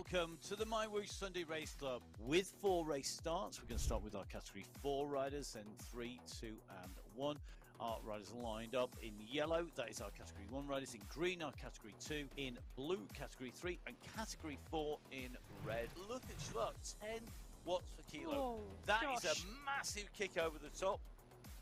welcome to the My Whoosh Sunday Race Club. With 4 race starts, we're going to start with our Category 4 riders, then 3, 2 and 1. Our riders lined up in yellow, that is our Category 1 riders. In green, our Category 2. In blue, Category 3. And Category 4 in red. Look at Schluck, 10 watts per kilo. Oh, that is a massive kick over the top.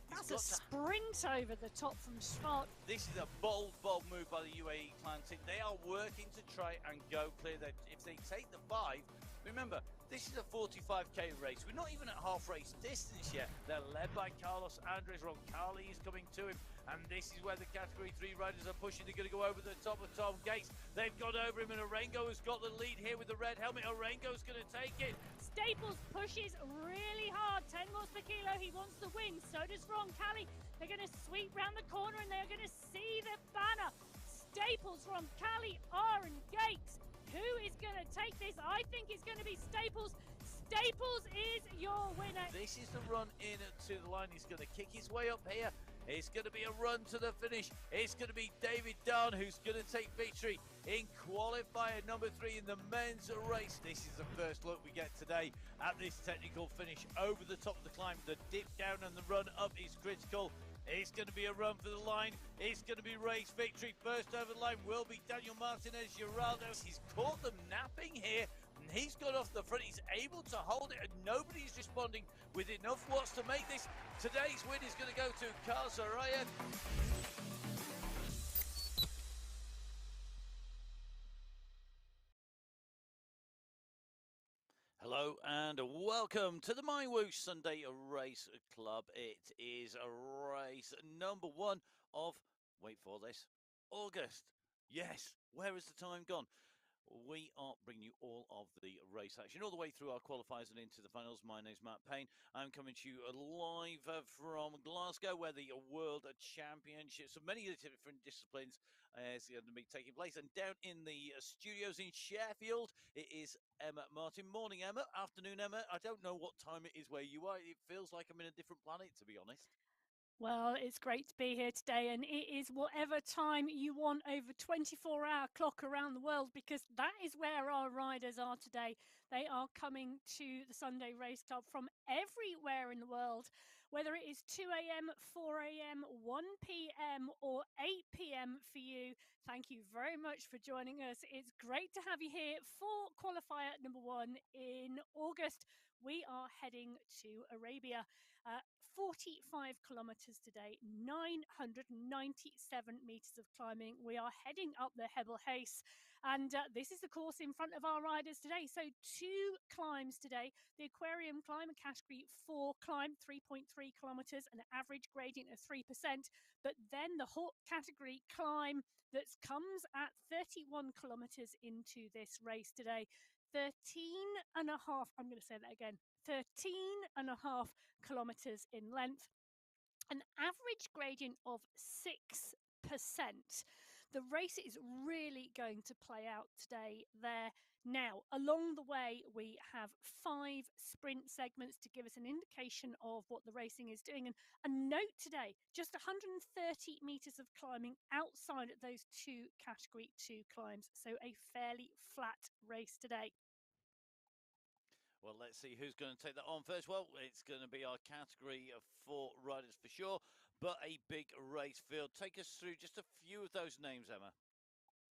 That's a sprint over the top from Schwartz. This is a bold move by the UAE clan team. They are working to try and go clear. If they take the 5, remember, this is a 45k race. We're not even at half race distance yet. They're led by Carlos Andres. Roncalli is coming to him. And this is where the Category 3 riders are pushing. They're going to go over the top of Tom Gates. They've got over him, and Orengo has got the lead here with the red helmet. Orengo's going to take it. Staples pushes really hard. 10 watts per kilo. He wants the win. So does Roncalli. They're going to sweep round the corner, and they're going to see the banner. Staples, Roncalli, Aaron Gates. Who is going to take this? I think it's going to be Staples. Staples is your winner. This is the run in to the line. He's going to kick his way up here. It's going to be a run to the finish. It's going to be David Dunn who's going to take victory in qualifier number 3 in the men's race. This is the first look we get today at this technical finish over the top of the climb. The dip down and the run up is critical. It's going to be a run for the line. It's going to be race victory. First over the line will be Daniel Martinez Geraldo. He's caught them napping here, and he's got off the front. He's able to hold it, and nobody's responding with enough watts to make this. Today's win is going to go to Carl Soraya. Hello and welcome to the My Whoosh Sunday Race Club. It is a race number 1 of, wait for this, August. Yes, where has the time gone? We are bringing you all of the race action all the way through our qualifiers and into the finals. My name's Matt Payne. I'm coming to you live from Glasgow, where the World Championships of many different disciplines is going to be taking place. And down in the studios in Sheffield, it is Emma Martin. Morning, Emma. Afternoon, Emma. I don't know what time it is where you are. It feels like I'm in a different planet, to be honest. Well, it's great to be here today, and it is whatever time you want over 24-hour clock around the world, because that is where our riders are today. They are coming to the Sunday Race Club from everywhere in the world, whether it is 2 a.m., 4 a.m., 1 p.m. or 8 p.m. for you. Thank you very much for joining us. It's great to have you here for qualifier number 1 in August. We are heading to Arabia. 45 kilometers today, 997 meters of climbing. We are heading up the Hebel Hace, and this is the course in front of our riders today. So 2 climbs today. The Aquarium climb, a Category 4 climb, 3.3 kilometers, an average gradient of 3%. But then the hot category climb that comes at 31 kilometers into this race today. 13.5, I'm going to say that again, 13.5 kilometers in length, an average gradient of 6%. The race is really going to play out today there. Now, along the way, we have 5 sprint segments to give us an indication of what the racing is doing. And a note today, just 130 meters of climbing outside of those 2 Category 2 climbs. So a fairly flat race today. Well, let's see who's going to take that on first. Well, it's going to be our Category 4 riders for sure, but a big race field. Take us through just a few of those names, Emma.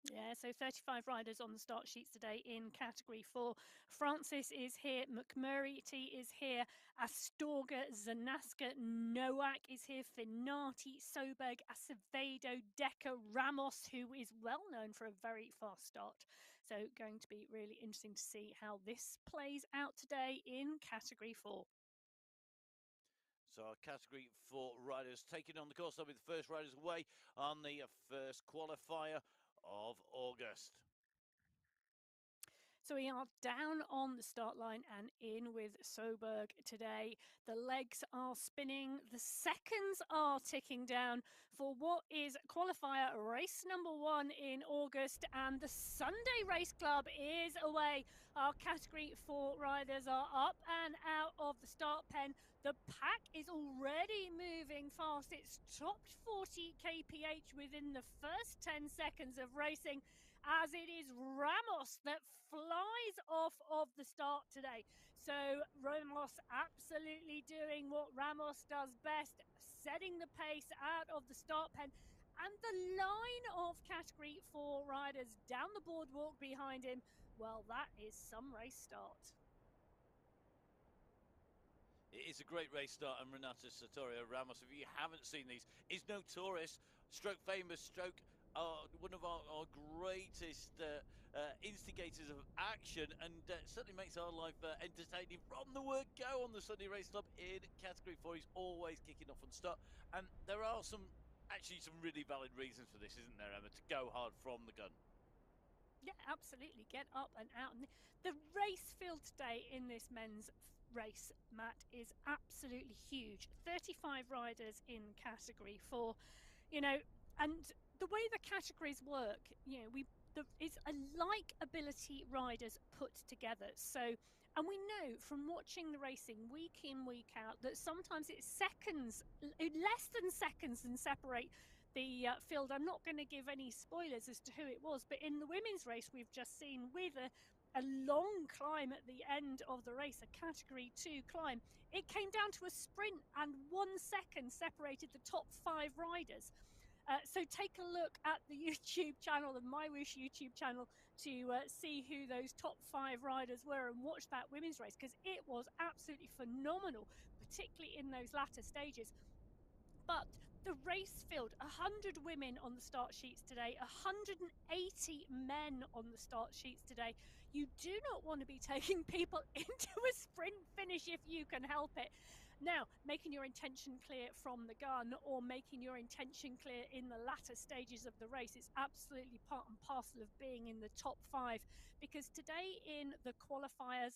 Yeah, so 35 riders on the start sheets today in Category 4. Francis is here, McMurray is here, Astorga, Zanaska, Nowak is here, Finati, Soberg, Acevedo, Decker, Ramos, who is well known for a very fast start. So going to be really interesting to see how this plays out today in Category 4. So our Category 4 riders taking on the course. They'll be the first riders away on the first qualifier of August. So we are down on the start line and in with Soberg today. The legs are spinning. The seconds are ticking down for what is qualifier race number 1 in August. And the Sunday Race Club is away. Our Category 4 riders are up and out of the start pen. The pack is already moving fast. It's topped 40 kph within the first 10 seconds of racing. as it is Ramos that flies off of the start today. So Ramos absolutely doing what Ramos does best, setting the pace out of the start pen. And the line of Category 4 riders down the boardwalk behind him, well, that is some race start. It is a great race start, and Renato Sartorio Ramos, if you haven't seen these, is notorious, stroke famous, stroke one of our greatest instigators of action, and certainly makes our life entertaining from the word go on the Sunday Race Club in Category 4. He's always kicking off on start, and there are some really valid reasons for this, isn't there, Emma, to go hard from the gun? Yeah, absolutely. Get up and out. And the race field today in this men's race, Matt, is absolutely huge. 35 riders in Category 4, you know, and the way the categories work, you know, it's a like ability riders put together. So, and we know from watching the racing week in, week out, that sometimes it's seconds, less than seconds, and separate the field. I'm not going to give any spoilers as to who it was, but in the women's race we've just seen, with a long climb at the end of the race, a Category 2 climb, it came down to a sprint, and 1 second separated the top 5 riders. So take a look at the YouTube channel, the MyWhoosh YouTube channel, to see who those top 5 riders were and watch that women's race, because it was absolutely phenomenal, particularly in those latter stages. But the race field, 100 women on the start sheets today, 180 men on the start sheets today. You do not want to be taking people into a sprint finish if you can help it. Now, making your intention clear from the gun, or making your intention clear in the latter stages of the race, is absolutely part and parcel of being in the top 5. Because today in the qualifier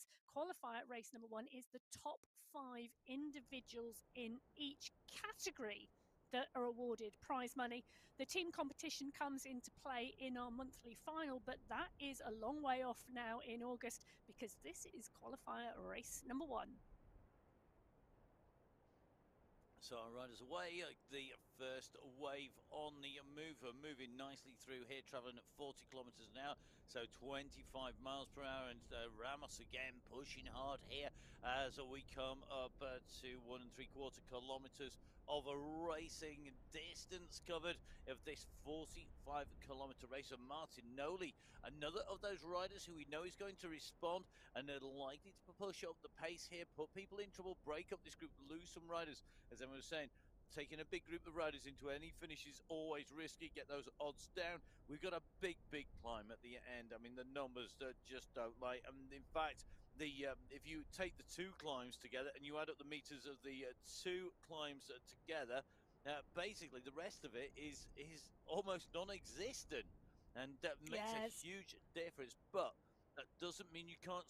race number 1 is the top 5 individuals in each category that are awarded prize money. The team competition comes into play in our monthly final, but that is a long way off now in August, because this is qualifier race number 1. So our riders away, the first wave on the move, moving nicely through here, travelling at 40 kilometres an hour, so 25 miles per hour, and Ramos again pushing hard here as we come up to 1 3/4 kilometres of a racing distance covered of this 45-kilometre race. And Martin Noli, another of those riders who we know is going to respond and are likely to push up the pace here, put people in trouble, break up this group, lose some riders. As Emma was saying, taking a big group of riders into any finish is always risky. Get those odds down. We've got a big climb at the end. I mean, the numbers just don't lie. And in fact, if you take the 2 climbs together and you add up the meters of the 2 climbs together, basically the rest of it is almost non-existent, and that makes a huge difference. But that doesn't mean you can't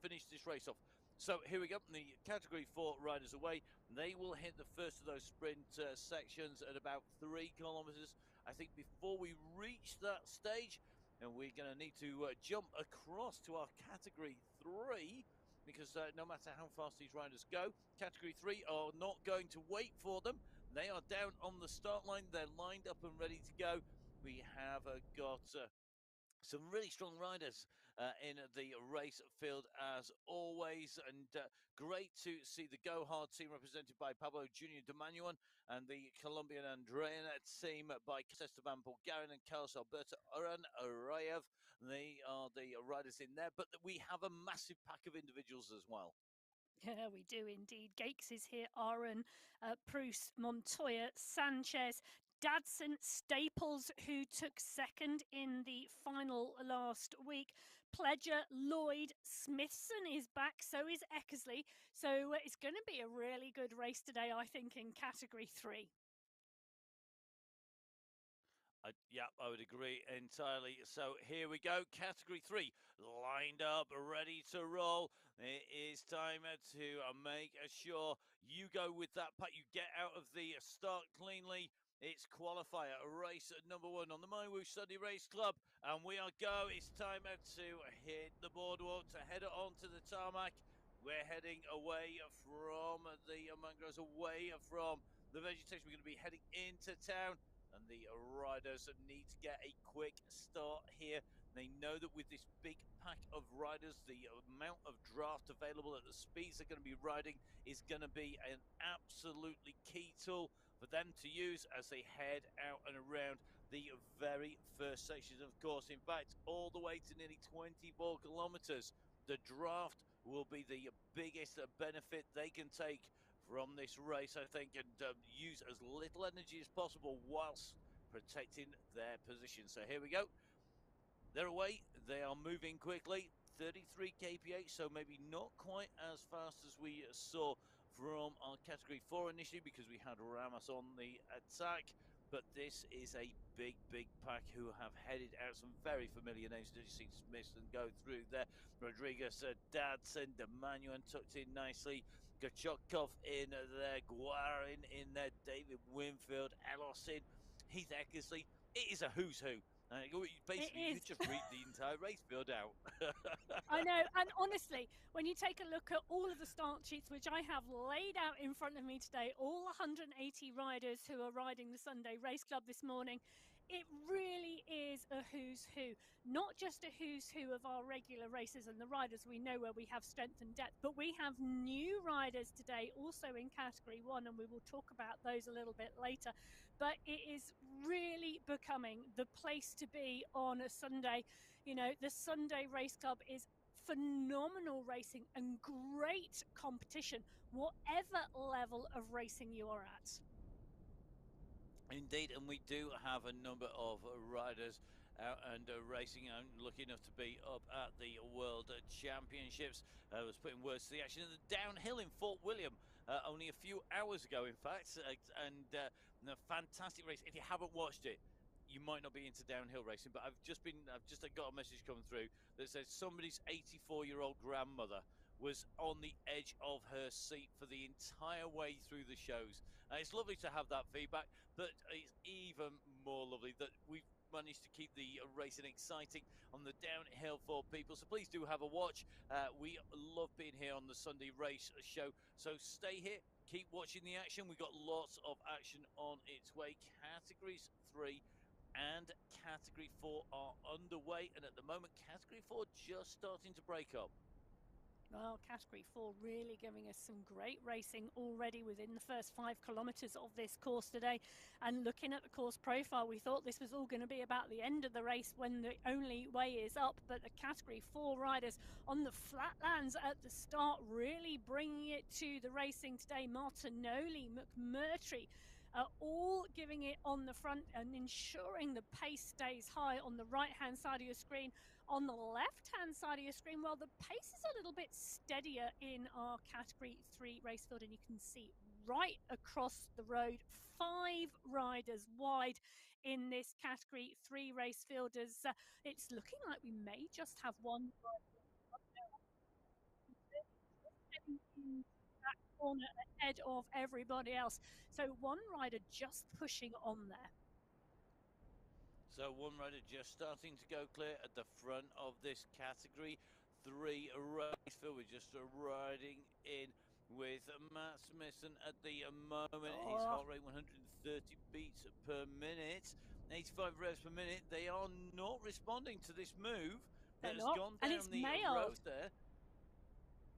finish this race off. So here we go, the Category 4 riders away. They will hit the first of those sprint sections at about 3 kilometres. I think before we reach that stage, and we're going to need to jump across to our Category 3, because no matter how fast these riders go, Category 3 are not going to wait for them. They are down on the start line. They're lined up and ready to go. We have got some really strong riders in the race field as always, and great to see the Go Hard team represented by Pablo Junior de Manuan, and the Colombian Andrean team by Esteban Bulgarian and Carlos Alberto Oran Arayev. They are the riders in there, but we have a massive pack of individuals as well. Yeah, we do indeed. Gakes is here, Aaron, Proust, Montoya, Sanchez, Dadson, Staples, who took second in the final last week. Pledger, Lloyd, Smithson is back, so is Eckersley. So it's going to be a really good race today, I think, in Category 3. Yeah, I would agree entirely. So here we go, Category 3, lined up, ready to roll. It is time to make sure you go with that pack. You get out of the start cleanly. It's qualifier, race number 1 on the MyWhoosh Sunday Race Club. And we are go. It's time to hit the boardwalk, to head on to the tarmac. We're heading away from the mangroves, away from the vegetation. We're going to be heading into town. and the riders need to get a quick start here. They know that with this big pack of riders, the amount of draft available at the speeds they're going to be riding is going to be an absolutely key tool for them to use as they head out and around the very first sections of course. In fact, all the way to nearly 24 kilometers, the draft will be the biggest benefit they can take from this race, I think, and use as little energy as possible whilst protecting their position. So here we go. They're away. They are moving quickly. 33 kph, so maybe not quite as fast as we saw from our category 4 initially because we had Ramos on the attack. But this is a big pack who have headed out some very familiar names. Did you see Smithson go through there? Rodriguez, Dadson, Demanuan tucked in nicely. Gachokov in there, Guarin in there, David Winfield, Elos in, Heath Eckersley. It is a who's who. Basically, you could just read the entire race field out. I know, and honestly, when you take a look at all of the start sheets, which I have laid out in front of me today, all 180 riders who are riding the Sunday Race Club this morning, it really is a who's who. Not just a who's who of our regular races and the riders we know where we have strength and depth, but we have new riders today also in category 1, and we will talk about those a little bit later. But it is really becoming the place to be on a Sunday. You know, the Sunday Race Club is phenomenal racing and great competition, whatever level of racing you are at. Indeed, and we do have a number of riders out and racing. I'm lucky enough to be up at the World Championships. I was putting words to the action in the downhill in Fort William only a few hours ago, in fact, and a fantastic race. If you haven't watched it, you might not be into downhill racing, but I've just got a message coming through that says somebody's 84-year-old grandmother was on the edge of her seat for the entire way through the shows. It's lovely to have that feedback, but it's even more lovely that we've managed to keep the racing exciting on the downhill for people. So please do have a watch. We love being here on the Sunday Race Show. So stay here. Keep watching the action. We've got lots of action on its way. Categories 3 and Category 4 are underway. And at the moment, Category 4 just starting to break up. Well, Category 4 really giving us some great racing already within the first 5 kilometres of this course today. And looking at the course profile, we thought this was all going to be about the end of the race when the only way is up. But the Category 4 riders on the flatlands at the start really bringing it to the racing today. Martinoli, McMurtry, all giving it on the front and ensuring the pace stays high on the right-hand side of your screen. On the left-hand side of your screen, well, the pace is a little bit steadier in our Category 3 race field, and you can see right across the road, 5 riders wide in this Category 3 race field. As it's looking like we may just have one in that corner ahead of everybody else. So one rider just pushing on there. So one rider just starting to go clear at the front of this Category 3 race field. We're just riding in with Matt Smithson at the moment. His heart rate 130 beats per minute, 85 revs per minute. They are not responding to this move that has gone down the road there.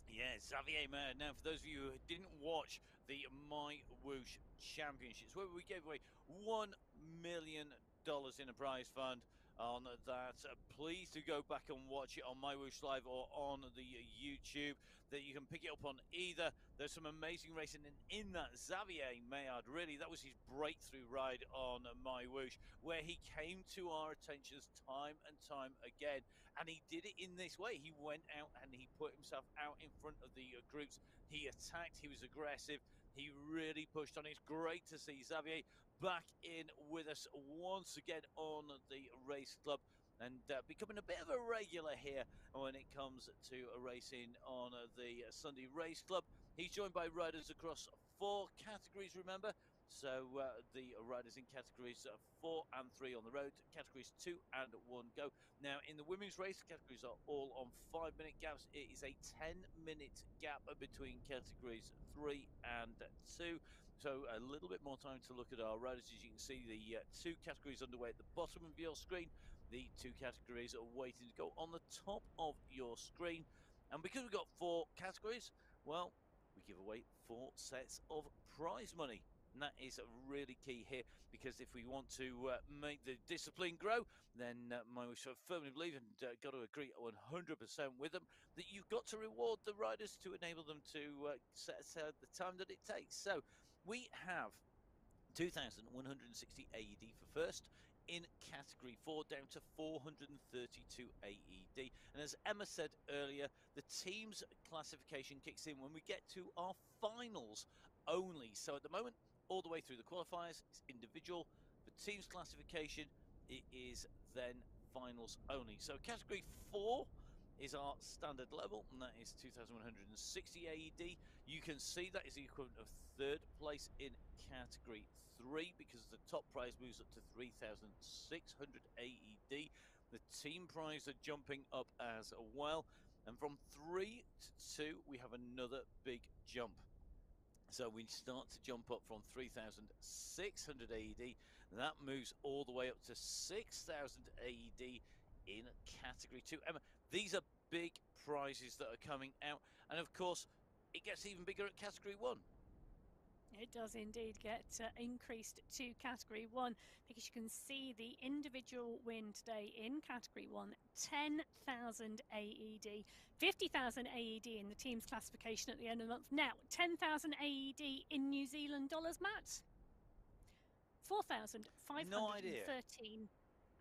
Yeah, Xavier Mayer. Now, for those of you who didn't watch the My Whoosh Championships, where we gave away $1 million in a prize fund on that, please do go back and watch it on My Whoosh Live or on the YouTube. That you can pick it up on either. There's some amazing racing in that. Xavier Maillard, really, that was his breakthrough ride on My Whoosh, where he came to our attentions time and time again. And he did it in this way. He went out and he put himself out in front of the groups. He attacked. He was aggressive. He really pushed on. It's great to see Xavier back in with us once again on the race club and becoming a bit of a regular here when it comes to racing on the Sunday Race Club. He's joined by riders across 4 categories, remember. So the riders in categories 4 and 3 on the road, categories 2 and 1 go. Now, in the women's race, categories are all on 5-minute gaps. It is a 10-minute gap between categories 3 and 2. So a little bit more time to look at our riders. As you can see, the two categories underway at the bottom of your screen. The two categories are waiting to go on the top of your screen. And because we've got 4 categories, well, we give away 4 sets of prize money. And that is really key here, because if we want to make the discipline grow, then I firmly believe, and got to agree 100% with them, that you've got to reward the riders to enable them to set aside the time that it takes. So we have 2,160 AED for first, in category 4 down to 432 AED. And as Emma said earlier, the team's classification kicks in when we get to our finals only. So at the moment, all the way through the qualifiers, it's individual. For team's classification, it is then finals only. So category 4 is our standard level, and that is 2,160 AED. You can see that is the equivalent of 3rd place in category 3, because the top prize moves up to 3,600 AED. The team prize are jumping up as well, and from 3 to 2 we have another big jump. So we start to jump up from 3,600 AED. That moves all the way up to 6,000 AED in category 2. Emma, these are big prizes that are coming out. And of course, it gets even bigger at category 1. It does indeed get increased to category 1, because you can see the individual win today in category 1, 10,000 AED, 50,000 AED in the team's classification at the end of the month. Now, 10,000 AED in New Zealand dollars, Matt? 4,513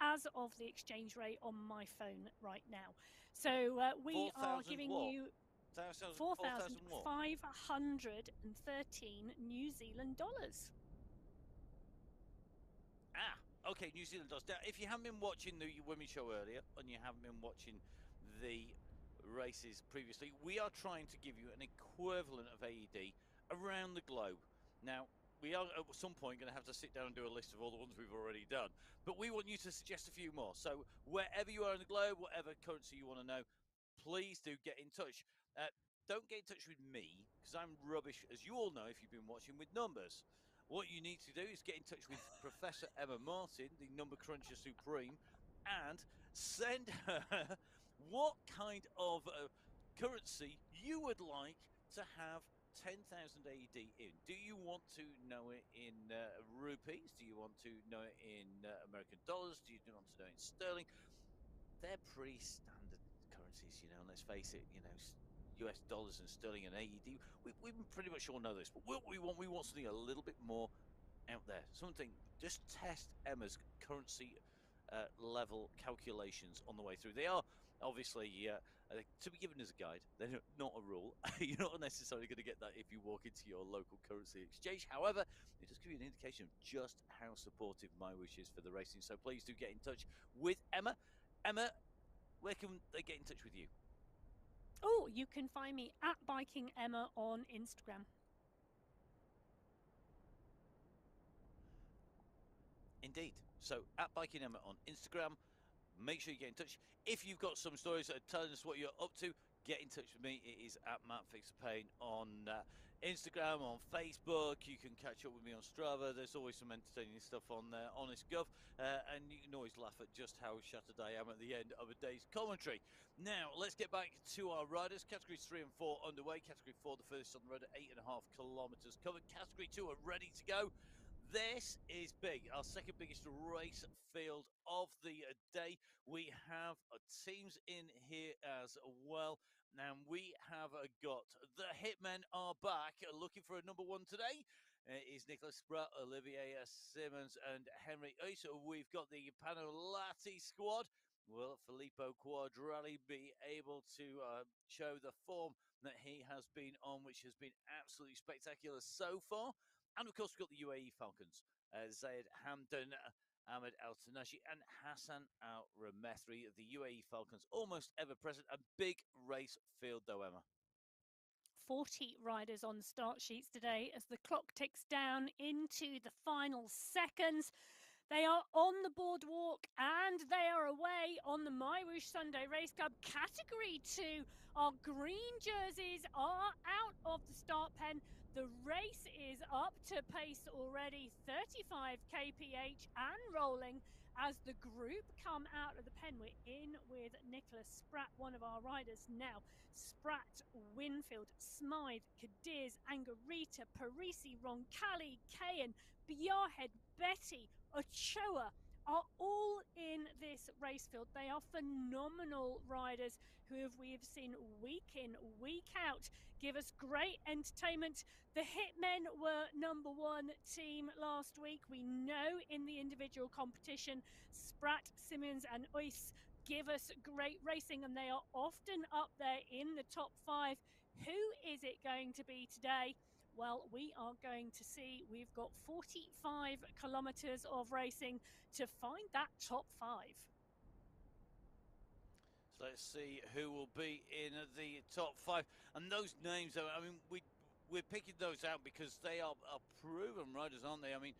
as of the exchange rate on my phone right now. So we are giving you 4,513 New Zealand dollars. Ah, okay, New Zealand dollars. Now, if you haven't been watching the women's show earlier, and you haven't been watching the races previously, we are trying to give you an equivalent of AED around the globe. Now, we are at some point going to have to sit down and do a list of all the ones we've already done, but we want you to suggest a few more. So wherever you are in the globe, whatever currency you want to know, please do get in touch. Don't get in touch with me, because I'm rubbish, as you all know if you've been watching, with numbers. What you need to do is get in touch with Professor Emma Martin, the number cruncher supreme, and send her what kind of currency you would like to have 10,000 AED in. Do you want to know it in rupees? Do you want to know it in American dollars? Do you want to know it in sterling? They're pretty standard currencies, you know, let's face it, you know, US dollars and sterling and AED. We pretty much all know this, but what we want something a little bit more out there. Something, just test Emma's currency level calculations on the way through. They are obviously to be given as a guide. They're not a rule. You're not necessarily going to get that if you walk into your local currency exchange. However, it does give you an indication of just how supportive MyWish is for the racing. So please do get in touch with Emma. Emma, where can they get in touch with you? Oh, you can find me at Biking Emma on Instagram. Indeed. So at Biking Emma on Instagram, make sure you get in touch. If you've got some stories that are telling us what you're up to, get in touch with me. It is at Matt Fix the Pain on Instagram, on Facebook. You can catch up with me on Strava. There's always some entertaining stuff on there, Honest Gov, and you can always laugh at just how shattered I am at the end of a day's commentary. Now, let's get back to our riders. Categories 3 and 4 underway. Category 4, the first on the road at 8.5 kilometres covered. Category 2 are ready to go. This is big, our second biggest race field of the day. We have teams in here as well. Now we have got the Hitmen are back, looking for a number 1 today. Is Nicholas Spratt, Olivier Simmons, and Henry Oiso. We've got the Panolati squad. Will Filippo Quadrali be able to show the form that he has been on, which has been absolutely spectacular so far? And of course, we've got the UAE Falcons, Zayed Hamdan, Ahmed Al Tanashi, and Hassan Al Ramethri. The UAE Falcons almost ever present. A big race field, though, Emma. 40 riders on the start sheets today as the clock ticks down into the final seconds. They are on the boardwalk and they are away on the MyWish Sunday Race Club Category 2. Our green jerseys are out of the start pen. The race is up to pace already, 35 kph and rolling as the group come out of the pen. We're in with Nicholas Spratt, one of our riders now. Spratt, Winfield, Smythe, Cadiz, Angarita, Parisi, Roncalli, Kayan, Biarhead, Betty, Ochoa are all in this race field. They are phenomenal riders who we have seen week in, week out, give us great entertainment. The Hitmen were #1 team last week. We know in the individual competition, Spratt, Simmons, and Ois give us great racing, and they are often up there in the top 5. Who is it going to be today? Well, we are going to see. We've got 45 kilometers of racing to find that top 5. So let's see who will be in the top 5. And those names, I mean, we're picking those out because they are proven riders, aren't they? I mean,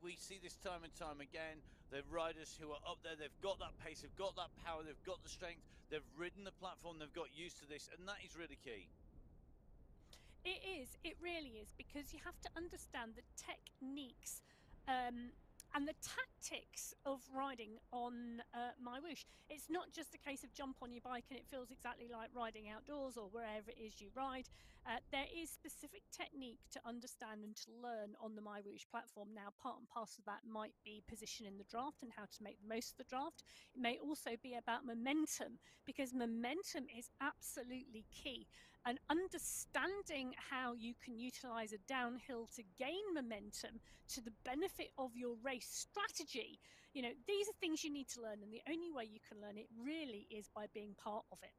we see this time and time again. They're riders who are up there. They've got that pace, they've got that power, they've got the strength, they've ridden the platform, they've got used to this, and that is really key. It is. It really is, because you have to understand the techniques and the tactics of riding on My Whoosh. It's not just a case of jump on your bike and it feels exactly like riding outdoors or wherever it is you ride. There is specific technique to understand and to learn on the My Whoosh platform. Now, part and parcel of that might be position in the draft and how to make the most of the draft. It may also be about momentum, because momentum is absolutely key, and understanding how you can utilize a downhill to gain momentum to the benefit of your race strategy. These are things you need to learn, and the only way you can learn it really is by being part of it.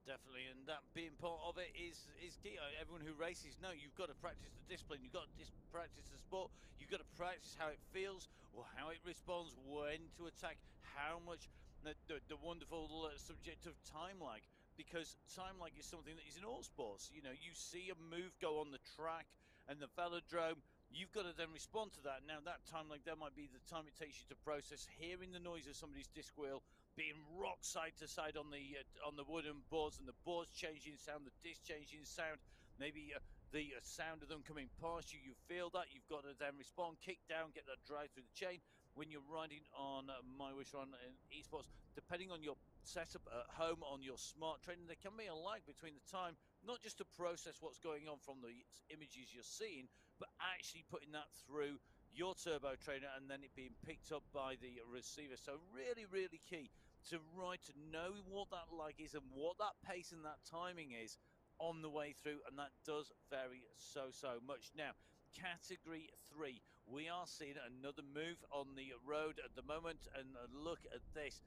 Definitely, and that being part of it is key. Everyone who races, no, you've got to practice the discipline, you've got to practice the sport, you've got to practice how it feels or how it responds, when to attack, how much the wonderful subject of time lag, because time lag is something that is in all sports. You see a move go on the track and the velodrome. You've got to then respond to that. Now, that time lag, there might be the time it takes you to process hearing the noise of somebody's disc wheel being rocked side to side on the wooden boards, and the boards changing sound, the disc changing sound, maybe the sound of them coming past you. You feel that. You've got to then respond, kick down, get that drive through the chain. When you're riding on My Wish on esports, depending on your setup at home on your smart training, there can be a lag between the time, not just to process what's going on from the images you're seeing, but actually putting that through your turbo trainer and then it being picked up by the receiver. So really, really key to ride, to know what that lag is and what that pace and that timing is on the way through, and that does vary so much. Now, category 3, we are seeing another move on the road at the moment, and look at this.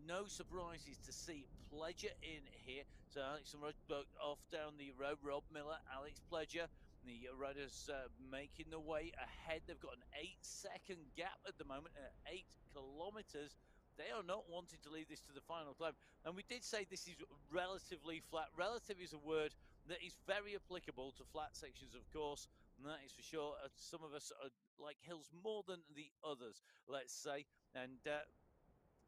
No surprises to see Pledger in here. So Alex and Rod off down the road. Rob Miller, Alex Pledger. The riders making the way ahead. They've got an 8-second gap at the moment at 8 kilometers. They are not wanting to leave this to the final climb. And we did say this is relatively flat. Relative is a word that is very applicable to flat sections, of course. And that is for sure. Some of us like hills more than the others, let's say. And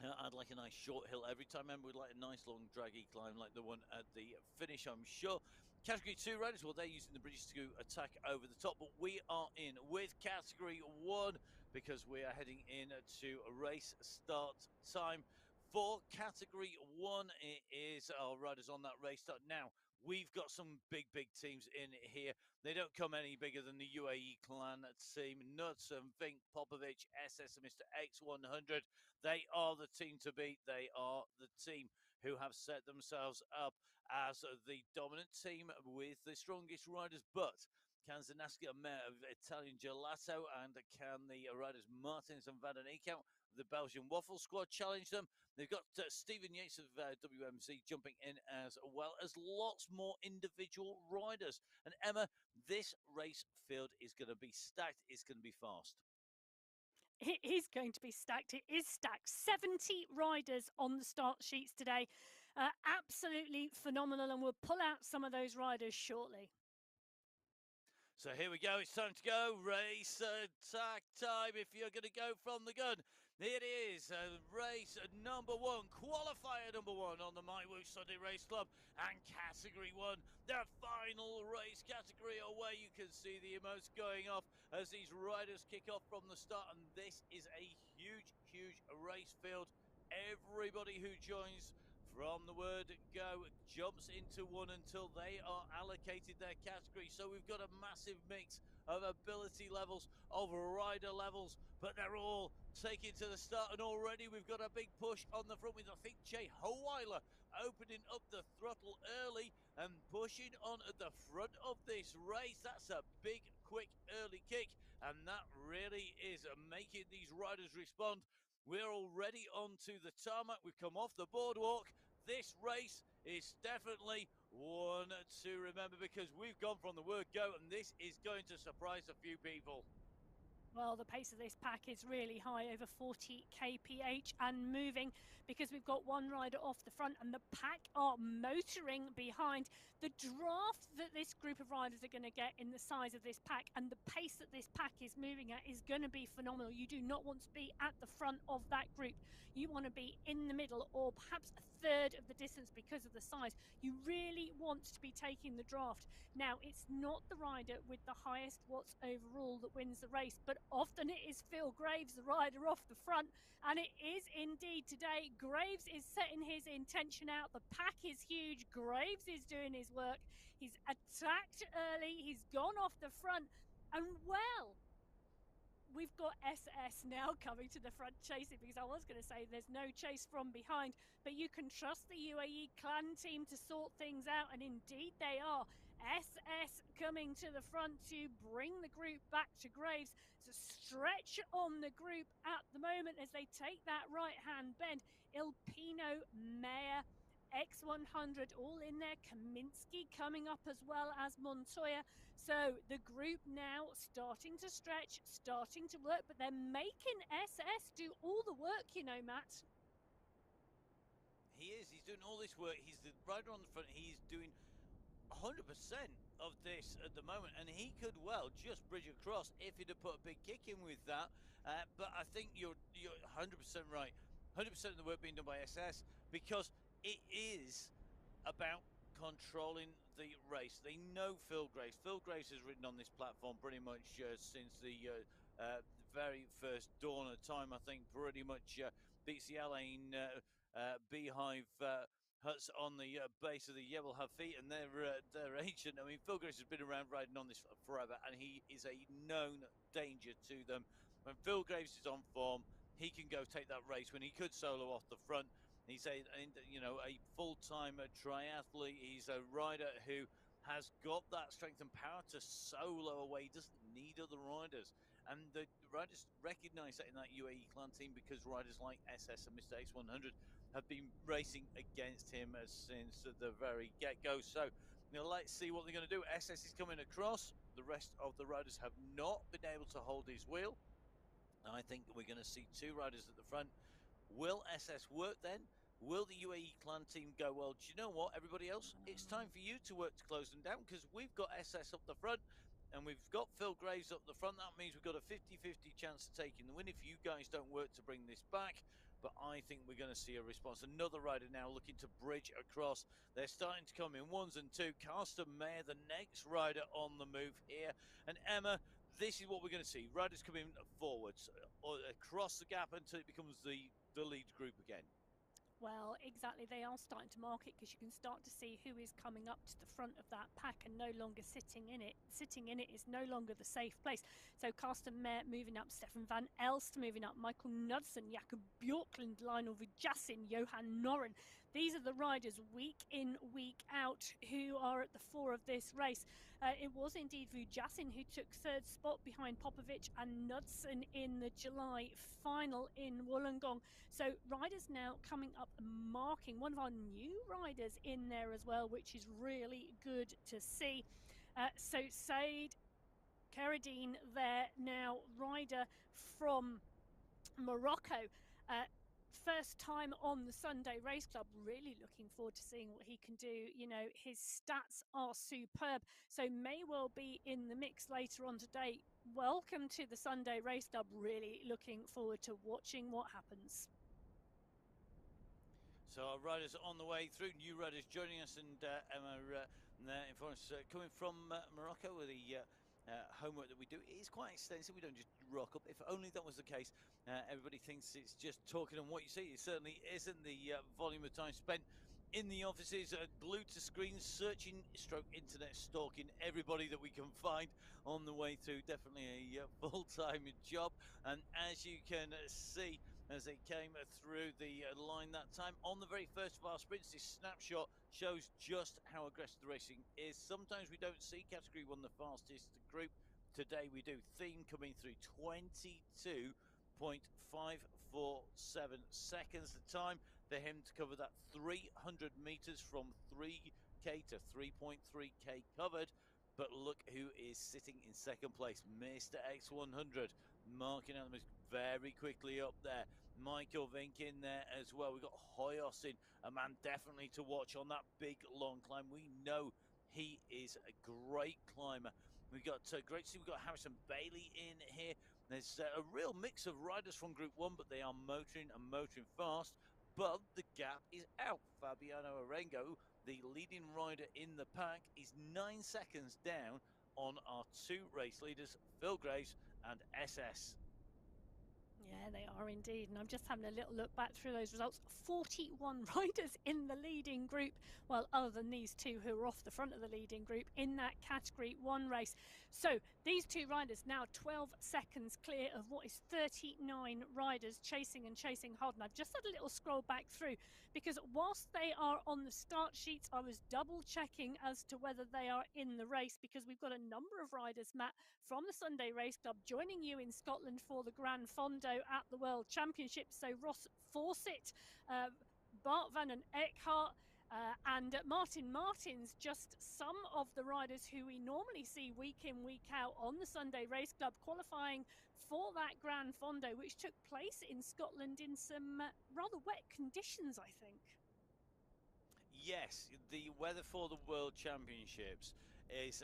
I'd like a nice short hill every time. Remember, we'd like a nice long draggy climb like the one at the finish, I'm sure. Category 2 riders, well, they're using the bridges to attack over the top, but we are in with Category 1 because we are heading in to a race start time. For Category 1, it is our riders on that race start. Now, we've got some big teams in here. They don't come any bigger than the UAE clan team. Nuts and Vink, Popovic, SS and Mr. X100. They are the team to beat. They are the team who have set themselves up as the dominant team with the strongest riders. But can Zanaski and Mayor of Italian Gelato and can the riders Martins and Van den Eyck, the Belgian Waffle Squad, challenge them? They've got Stephen Yates of WMC jumping in, as well as lots more individual riders. And Emma, this race field is going to be stacked. It's going to be fast. It is going to be stacked. It is stacked. 70 riders on the start sheets today. Absolutely phenomenal. And we'll pull out some of those riders shortly. So here we go. It's time to go. Race attack time. If you're going to go from the gun, It is race number one, qualifier number one on the MyWoo Sunday Race Club, and category one, the final race category, where you can see the emotes going off as these riders kick off from the start. And this is a huge, huge race field. Everybody who joins from the word go jumps into one until they are allocated their category. So we've got a massive mix of ability levels, of rider levels, but they're all taking to the start, and already we've got a big push on the front with, I think, Jay Howeiler opening up the throttle early and pushing on at the front of this race. That's a big, quick, early kick, and that really is making these riders respond. We're already onto the tarmac. We've come off the boardwalk. This race is definitely one to remember, because we've gone from the word go, and this is going to surprise a few people. Well, the pace of this pack is really high, over 40 kph and moving, because we've got one rider off the front and the pack are motoring behind. The draft that this group of riders are going to get in the size of this pack and the pace that this pack is moving at is going to be phenomenal. You do not want to be at the front of that group. You want to be in the middle, or perhaps a third of the distance because of the size. You really want to be taking the draft. Now, it's not the rider with the highest watts overall that wins the race, but often it is Phil Graves, the rider off the front, and it is indeed today. Graves is setting his intention out. The pack is huge. Graves is doing his work. He's attacked early. He's gone off the front, and well, we've got SS now coming to the front chasing, because I was going to say there's no chase from behind, but you can trust the UAE clan team to sort things out, and indeed they are. SS coming to the front to bring the group back to Graves. It's a stretch on the group at the moment as they take that right-hand bend. Il Pino, Mayer, X100 all in there. Kaminsky coming up as well as Montoya. So the group now starting to stretch, starting to work, but they're making SS do all the work, you know, Matt. He is. He's doing all this work. He's the rider on the front. He's doing 100% of this at the moment, and he could well just bridge across if he'd have put a big kick in with that. But I think you're 100% right. 100% of the work being done by SS, because it is about controlling the race. They know Phil Graves. Phil Graves has ridden on this platform pretty much since the very first dawn of time. I think pretty much beats the Alain Beehive huts on the base of the Jebel Hafit, and their agent. I mean, Phil Graves has been around riding on this forever, and he is a known danger to them. When Phil Graves is on form, he can go take that race when he could solo off the front. He's a full-time triathlete. He's a rider who has got that strength and power to solo away. He doesn't need other riders. And the riders recognise that in that UAE clan team, because riders like SS and Mr. X100 have been racing against him since the very get-go. So, let's see what they're going to do. SS is coming across. The rest of the riders have not been able to hold his wheel. I think that we're going to see two riders at the front. Will SS work then? Will the UAE clan team go, well, do you know what, everybody else? It's time for you to work to close them down, because we've got SS up the front and we've got Phil Graves up the front. That means we've got a 50-50 chance of taking the win if you guys don't work to bring this back. But I think we're going to see a response. Another rider now looking to bridge across. They're starting to come in ones and two. Carsten Mayer, the next rider on the move here. And Emma, this is what we're going to see. Riders coming forwards or across the gap until it becomes the lead group again. Well, exactly. They are starting to mark it, because you can start to see who is coming up to the front of that pack and no longer sitting in it. Sitting in it is no longer the safe place. So Carsten Mayer moving up, Stefan van Elst moving up, Michael Knudsen, Jakob Bjorklund, Lionel Vujassin, Johan Noren. These are the riders week in, week out who are at the fore of this race. It was indeed Vujassin who took third spot behind Popovic and Knudsen in the July final in Wollongong. So riders now coming up, marking one of our new riders in there as well, which is really good to see. So Said Keradine there now, rider from Morocco. first time on the Sunday Race Club. Really looking forward to seeing what he can do. You know, his stats are superb, so may well be in the mix later on today. Welcome to the Sunday Race Club. Really looking forward to watching what happens. So our riders on the way through, new riders joining us, and Emma in front of us, coming from Morocco, with the homework that we do is quite extensive. We don't just rock up. If only that was the case. Everybody thinks it's just talking on what you see. It certainly isn't. The volume of time spent in the offices, glued to screens, searching, stroke internet stalking everybody that we can find on the way through. Definitely a full-time job. And as you can see, as they came through the line that time, on the very first of our sprints, this snapshot shows just how aggressive the racing is. Sometimes we don't see Category 1 the fastest group. Today we do. Theme coming through 22.547 seconds. The time for him to cover that 300 meters from 3K to 3.3K covered. But look who is sitting in second place, Mr. X100, marking out very quickly up there. Michael Vink in there as well. We've got Hoyos in, a man definitely to watch on that big long climb. We know he is a great climber. We've got great to see. We've got Harrison Bailey in here. There's a real mix of riders from Group 1, but they are motoring and motoring fast. But the gap is out. Fabiano Arengo, the leading rider in the pack, is 9 seconds down on our two race leaders, Phil Graves and SS. Yeah, they are indeed. And I'm just having a little look back through those results. 41 riders in the leading group, well, other than these two who are off the front of the leading group in that Category 1 race. So these two riders now 12 seconds clear of what is 39 riders chasing hard. And I've just had a little scroll back through, because whilst they are on the start sheets, I was double checking as to whether they are in the race, because we've got a number of riders, Matt, from the Sunday Race Club joining you in Scotland for the Grand Fondo at the World Championships. So Ross Fawcett, Bart van den Eckhart, and Martin Martins, just some of the riders who we normally see week in, week out on the Sunday Race Club, qualifying for that Grand Fondo, which took place in Scotland in some rather wet conditions, I think. Yes, the weather for the World Championships is,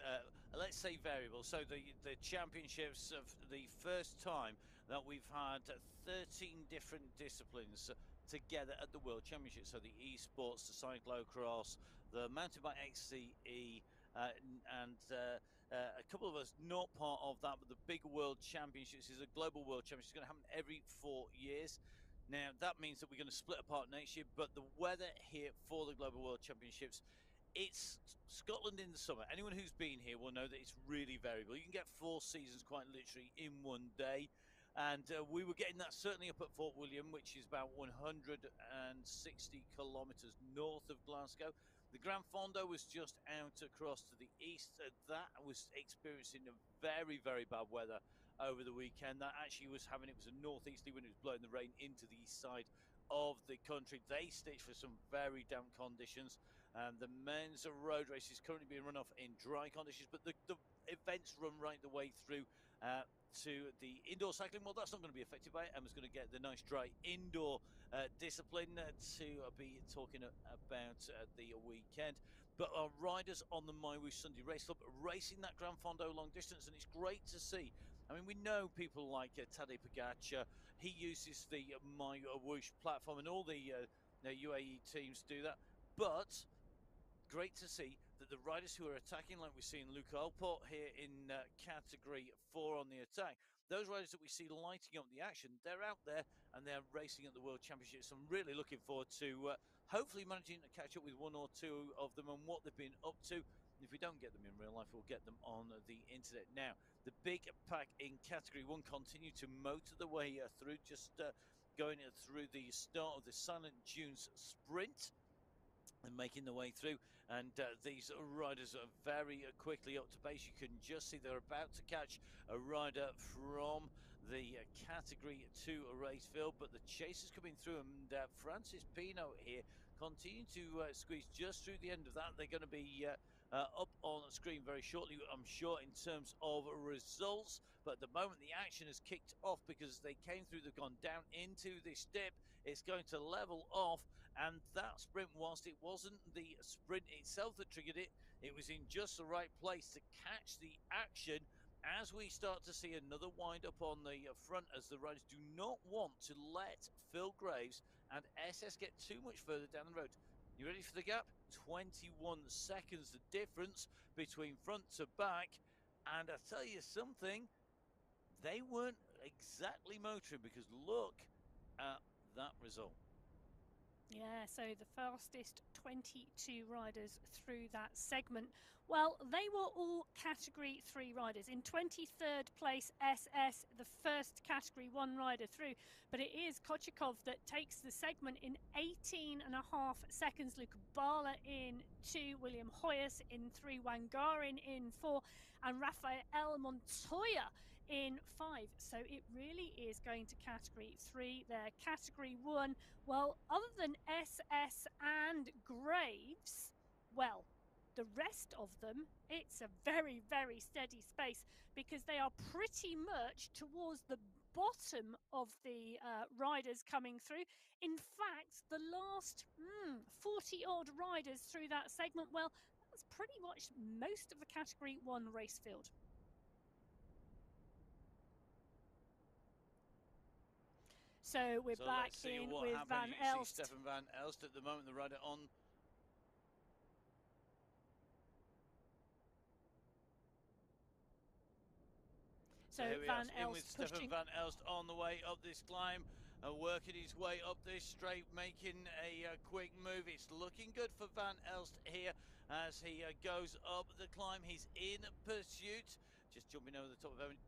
let's say, variable. So the championships of the first time that we've had 13 different disciplines together at the World Championships. So the esports, the cyclocross, the mountain bike XCE, and a couple of us not part of that, but the big World Championships is a global World Championship. It's going to happen every 4 years. Now, that means that we're going to split apart next year, but the weather here for the Global World Championships, it's Scotland in the summer. Anyone who's been here will know that it's really variable. You can get 4 seasons quite literally in one day. And we were getting that certainly up at Fort William, which is about 160 kilometres north of Glasgow. The Grand Fondo was just out across to the east. That was experiencing a very, very bad weather over the weekend. That actually was having, it was a northeasterly wind, it was blowing the rain into the east side of the country. They stitched for some very damp conditions. The men's road race is currently being run off in dry conditions, but the events run right the way through to the indoor cycling. Well, that's not going to be affected by it. Emma's going to get the nice dry indoor discipline to be talking about the weekend. But our riders on the My Whoosh Sunday Race Club racing that Grand Fondo long distance, and it's great to see. I mean, we know people like Tadej Pogacar. He uses the My Whoosh platform, and all the UAE teams do that. But great to see that the riders who are attacking, like we're seeing Luke Alport here in Category 4 on the attack, those riders that we see lighting up the action, they're out there and they're racing at the World Championships. I'm really looking forward to hopefully managing to catch up with one or two of them and what they've been up to. If we don't get them in real life, we'll get them on the internet. Now, the big pack in Category 1 continue to motor the way through, just going through the start of the Silent Dunes sprint and making the way through. And these riders are very quickly up to pace. You can just see they're about to catch a rider from the Category 2 race field, but the chase is coming through, and Francis Pino here continue to squeeze just through the end of that. They're going to be up on screen very shortly, I'm sure, in terms of results. But at the moment, the action has kicked off because they came through, they've gone down into this dip. It's going to level off, and that sprint, whilst it wasn't the sprint itself that triggered it, it was in just the right place to catch the action. As we start to see another wind up on the front, as the riders do not want to let Phil Graves and SS get too much further down the road. You ready for the gap? 21 seconds, the difference between front to back. And I tell you something, they weren't exactly motoring, because look at that result. Yeah, so the fastest 22 riders through that segment. Well, they were all Category 3 riders. In 23rd place, SS, the first Category 1 rider through. But it is Kochikov that takes the segment in 18 and a half seconds. Luca Bala in 2, William Hoyas in 3, Wangarin in 4, and Rafael Montoya in 5. So it really is going to Category 3 there. Category 1, well, other than SS and Graves, well, the rest of them, it's a very, very steady space, because they are pretty much towards the bottom of the riders coming through. In fact, the last 40-odd riders through that segment, well, that's pretty much most of the Category 1 race field. So we're back in with Van Elst. You see Stefan Van Elst at the moment, the rider on. So Van Elst with Stefan Van Elst on the way up this climb, working his way up this straight, making a quick move. It's looking good for Van Elst here as he goes up the climb. He's in pursuit, just jumping over the top of everyone.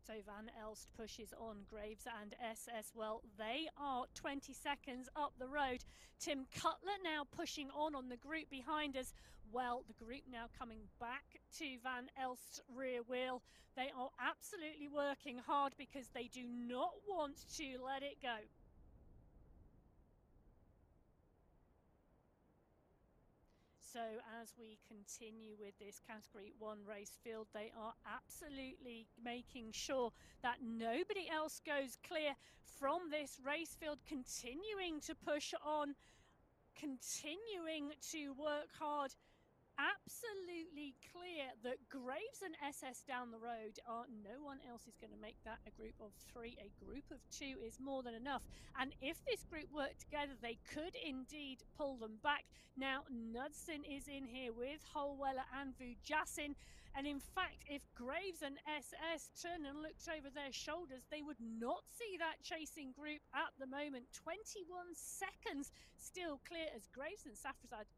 So Van Elst pushes on Graves and SS. Well, they are 20 seconds up the road. Tim Cutler now pushing on the group behind us. Well, the group now coming back to Van Elst's rear wheel. They are absolutely working hard because they do not want to let it go. So as we continue with this Category 1 race field, they are absolutely making sure that nobody else goes clear from this race field, continuing to push on, continuing to work hard. Absolutely clear that Graves and SS down the road are, no one else is going to make that a group of 3. A group of 2 is more than enough. And if this group worked together, they could indeed pull them back. Now, Knudsen is in here with Holweller and Vujasin. And in fact, if Graves and SS turned and looked over their shoulders, they would not see that chasing group at the moment. 21 seconds still clear as Graves and Safrazad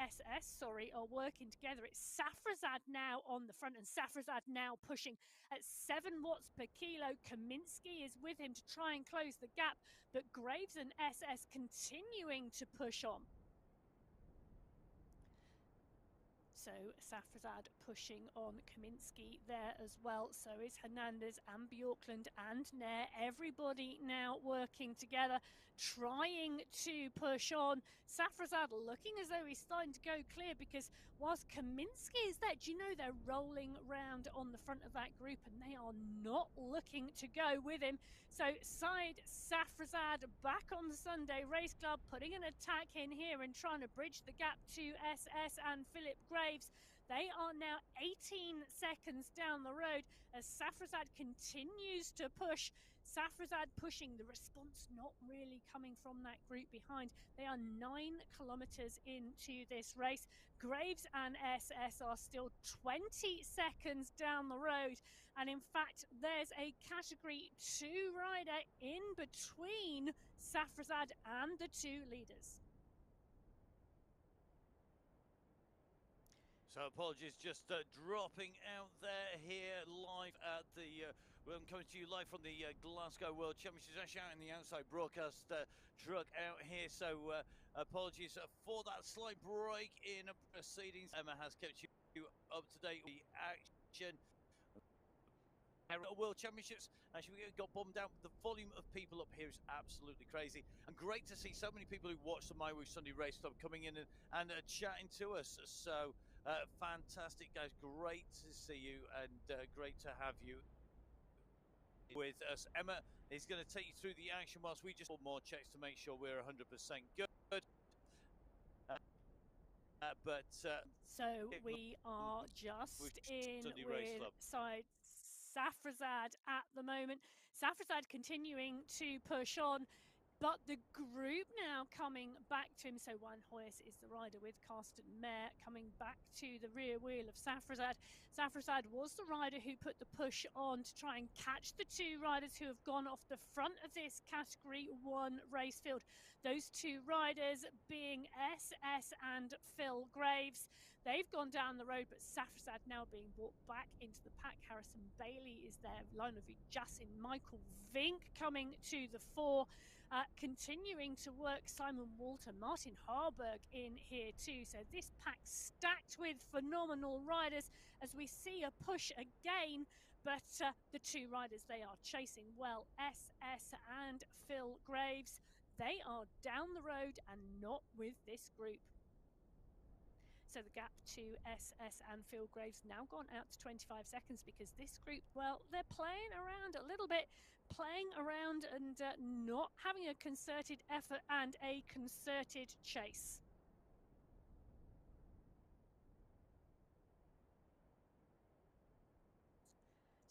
SS are working together. It's Safrazad now on the front, and Safrazad now pushing at 7 watts per kilo. Kaminsky is with him to try and close the gap, but Graves and SS continuing to push on. So Safrazad pushing on Kaminsky there as well. So is Hernandez and Bjorklund and Nair. Everybody now working together, trying to push on. Safrazad looking as though he's starting to go clear, because whilst Kaminsky is there, do you know they're rolling round on the front of that group and they are not looking to go with him. So side Safrazad back on the Sunday Race Club, putting an attack in here and trying to bridge the gap to SS and Philip Graves. They are now 18 seconds down the road as Safrazad continues to push. Safrazad pushing, the response not really coming from that group behind. They are 9 kilometers into this race. Graves and SS are still 20 seconds down the road. And in fact, there's a Category 2 rider in between Safrazad and the 2 leaders. So apologies, just dropping out there here live at the, I'm coming to you live from the Glasgow World Championships. Actually out in the outside broadcast truck out here, so apologies for that slight break in proceedings. Emma has kept you up to date with the action. World Championships. Actually, we got bombed out. The volume of people up here is absolutely crazy, and great to see so many people who watch the My Woo Sunday Race Club coming in and chatting to us. So fantastic, guys! Great to see you, and great to have you with us. Emma is going to take you through the action whilst we just do more checks to make sure we're 100% good. So we are just in with side Safrazad at the moment. Safrazad continuing to push on, but the group now coming back to him. So One Hoyas is the rider with Carsten Mayer coming back to the rear wheel of Safrazad. Safrazad was the rider who put the push on to try and catch the two riders who have gone off the front of this Category 1 race field. Those two riders being SS and Phil Graves. They've gone down the road, but Safrazad now being brought back into the pack. Harrison Bailey is there. Lionel Vujassin, Michael Vink coming to the fore. Continuing to work Simon Walter, Martin Harburg in here too. So this pack stacked with phenomenal riders as we see a push again. But the two riders they are chasing well, SS and Phil Graves. They are down the road and not with this group. So the gap to SS and Phil Graves now gone out to 25 seconds because this group, well, they're playing around a little bit, playing around and not having a concerted effort and a concerted chase.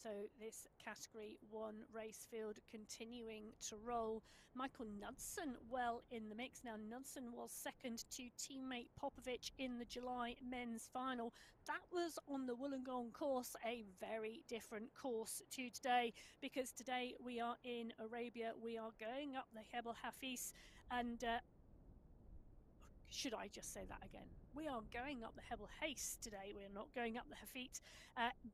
So this Category 1 race field continuing to roll. Michael Knudsen well in the mix. Now Knudsen was second to teammate Popovic in the July men's final. That was on the Wollongong course, a very different course to today, because today we are in Arabia. We are going up the Jebel Hafiz, and should I just say that again? We are going up the Jebel Hace today. We're not going up the Hafit,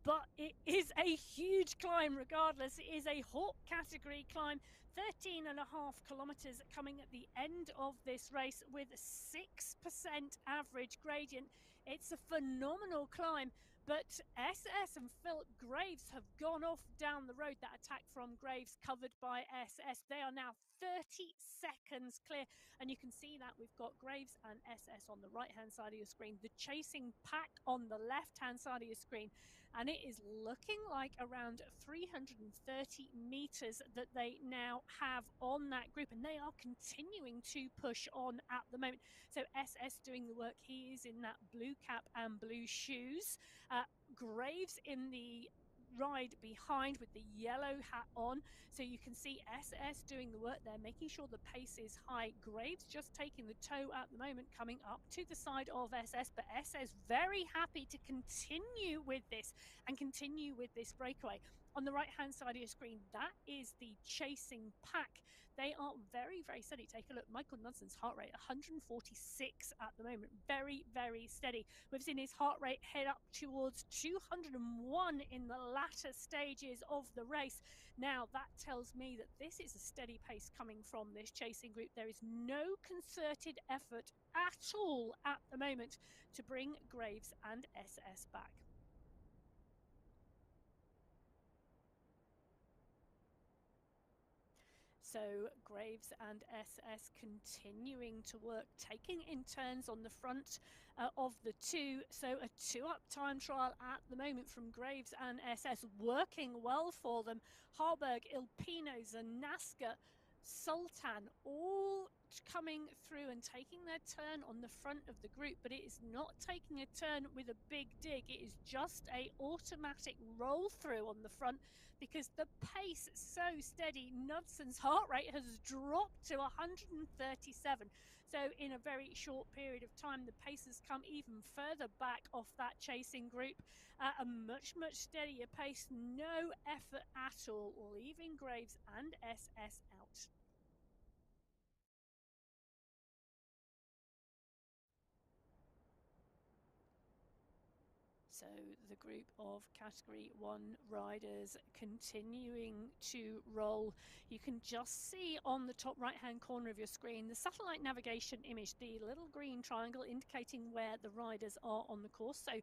but it is a huge climb regardless. It is a hot category climb, 13.5 kilometers coming at the end of this race with a 6% average gradient. It's a phenomenal climb, but SS and Philip Graves have gone off down the road. That attack from Graves covered by SS. They are now 30 seconds clear, and you can see that we've got Graves and SS on the right hand side of your screen, the chasing pack on the left hand side of your screen, and it is looking like around 330 meters that they now have on that group, and they are continuing to push on at the moment. So SS doing the work. He is in that blue cap and blue shoes. Graves in the ride behind with the yellow hat on, so you can see SS doing the work there, making sure the pace is high. Graves just taking the toe at the moment, coming up to the side of SS, but SS very happy to continue with this and continue with this breakaway. On the right hand side of your screen, that is the chasing pack. They are very, very steady. Take a look. Michael Knudsen's heart rate 146 at the moment. Very, very steady. We've seen his heart rate head up towards 201 in the latter stages of the race. Now, that tells me that this is a steady pace coming from this chasing group. There is no concerted effort at all at the moment to bring Graves and SS back. So Graves and SS continuing to work, taking in turns on the front of the two. So a 2-up time trial at the moment from Graves and SS, working well for them. Harburg, Ilpino, Zanaska, Sultan, all coming through and taking their turn on the front of the group, but it is not taking a turn with a big dig. It is just a automatic roll through on the front, because the pace is so steady. Knudsen's heart rate has dropped to 137. So in a very short period of time, the pace has come even further back off that chasing group. A much, much steadier pace, no effort at all, leaving Graves and SS out. So the group of Category 1 riders continuing to roll. You can just see on the top right-hand corner of your screen the satellite navigation image, the little green triangle indicating where the riders are on the course. So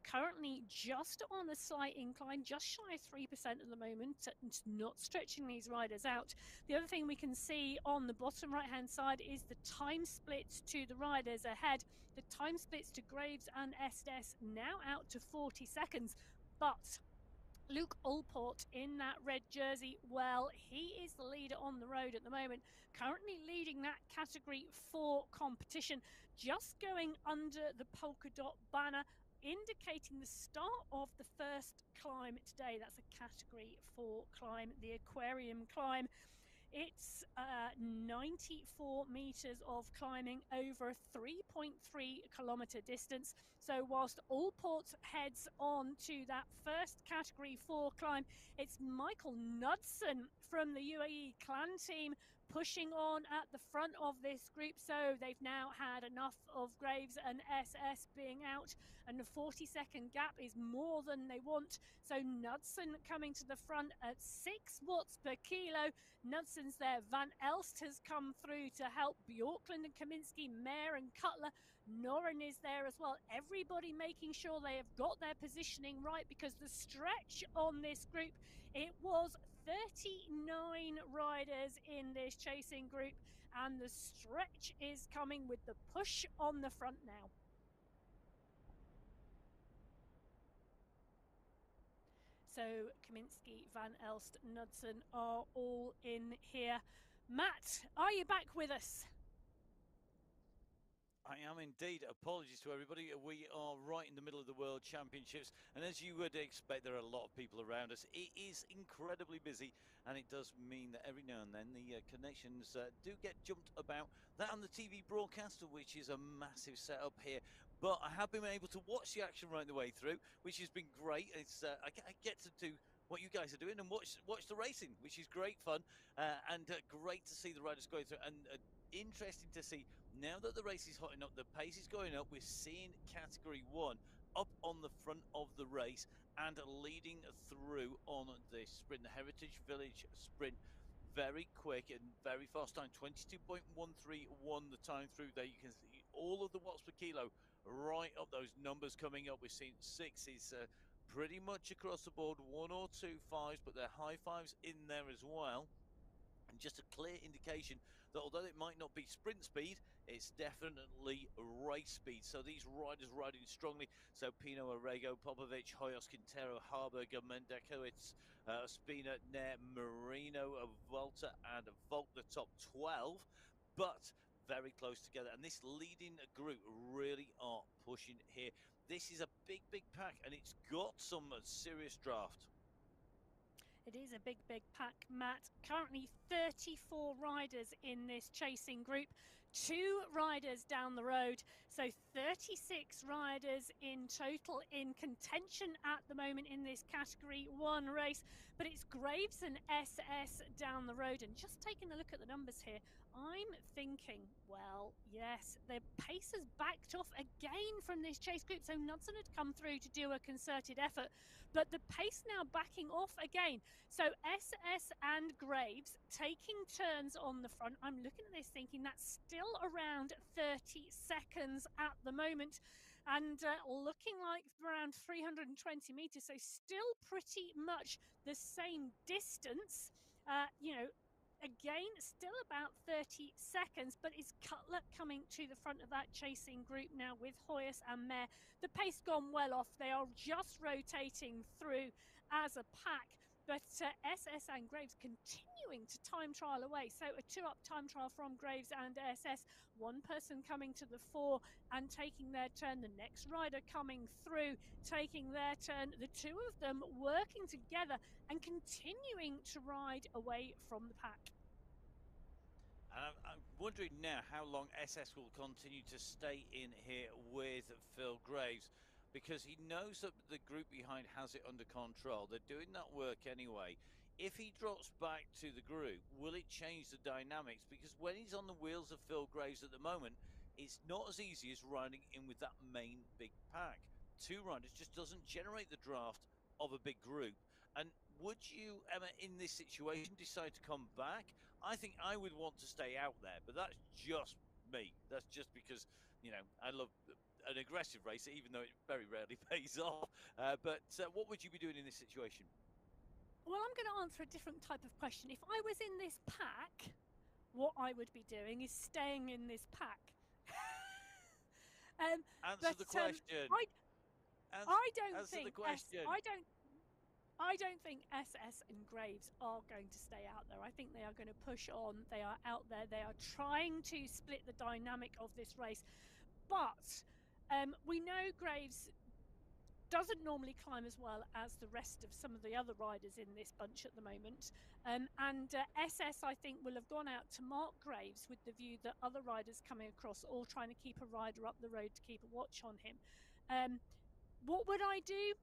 currently just on a slight incline, just shy of 3% at the moment, not stretching these riders out. The other thing we can see on the bottom right-hand side is the time splits to the riders ahead. The time splits to Graves and Estes now out to 40 seconds. But Luke Allport in that red jersey, well, he is the leader on the road at the moment, currently leading that Category 4 competition, just going under the polka dot banner, indicating the start of the first climb today. That's a Category 4 climb, the Aquarium climb. It's 94 meters of climbing over a 3.3 kilometer distance. So whilst Allport heads on to that first Category 4 climb, it's Michael Knudsen from the UAE clan team pushing on at the front of this group. So they've now had enough of Graves and SS being out, and the 40-second gap is more than they want. So Knudsen coming to the front at 6 watts per kilo. Knudsen's there. Van Elst has come through to help Bjorklund and Kaminsky, Mayer and Cutler. Noren is there as well. Everybody making sure they have got their positioning right, because the stretch on this group, it was 39 riders in this chasing group, and the stretch is coming with the push on the front now. So Kaminsky, Van Elst, Knudsen are all in here. Matt, are you back with us? I am indeed. Apologies to everybody. We are right in the middle of the World Championships, and as you would expect, there are a lot of people around us. It is incredibly busy, and it does mean that every now and then the connections do get jumped about. That on the TV broadcaster, which is a massive setup here, but I have been able to watch the action right the way through, which has been great. It's I get to do what you guys are doing and watch the racing, which is great fun, and great to see the riders going through, and interesting to see now that the race is hotting up, the pace is going up. We're seeing Category 1 up on the front of the race and leading through on the sprint, the Heritage Village sprint. Very quick and very fast time, 22.131 the time through there. You can see all of the watts per kilo right up, those numbers coming up. We're seeing sixes pretty much across the board, one or two fives, but there are high fives in there as well. And just a clear indication that although it might not be sprint speed, it's definitely race speed. So these riders riding strongly. So Pino Arrego, Popovic, Hoyos, Quintero, Harberger, Mendekowitz, Spina, Nair, Marino, Volta, and Volk, the top 12. But very close together. And this leading group really are pushing here. This is a big, big pack, and it's got some serious draft. It is a big, big pack, Matt. Currently 34 riders in this chasing group, 2 riders down the road. So 36 riders in total in contention at the moment in this Category 1 race. But it's Graves and SS down the road. And just taking a look at the numbers here, I'm thinking, well, yes, the pace has backed off again from this chase group. So Knudsen had come through to do a concerted effort, but the pace now backing off again. So SS and Graves taking turns on the front. I'm looking at this thinking that's still around 30 seconds at the moment, and looking like around 320 meters. So still pretty much the same distance. You know, again, still about 30 seconds, but it's Cutler coming to the front of that chasing group now with Hoyos and Mayer. The pace gone well off. They are just rotating through as a pack. But SS and Graves continuing to time trial away. So a 2-up time trial from Graves and SS. One person coming to the fore and taking their turn. The next rider coming through, taking their turn. The two of them working together and continuing to ride away from the pack. And I'm wondering now how long SS will continue to stay in here with Phil Graves, because he knows that the group behind has it under control. They're doing that work anyway. If he drops back to the group, will it change the dynamics? Because when he's on the wheels of Phil Graves at the moment, it's not as easy as riding in with that main big pack. two riders just doesn't generate the draft of a big group. And would you, Emma, in this situation, decide to come back? I think I would want to stay out there, but that's just me. That's just because, I love an aggressive race, even though it very rarely pays off. But what would you be doing in this situation? Well, I'm going to answer a different type of question. If I was in this pack, what I would be doing is staying in this pack. Answer the question. I don't answer think the question. I don't think SS and Graves are going to stay out there. I think they are going to push on. They are out there. They are trying to split the dynamic of this race. But we know Graves doesn't normally climb as well as the rest of some of the other riders in this bunch at the moment. SS, I think, will have gone out to mark Graves with the view that other riders coming across, all trying to keep a rider up the road to keep a watch on him. What would I do?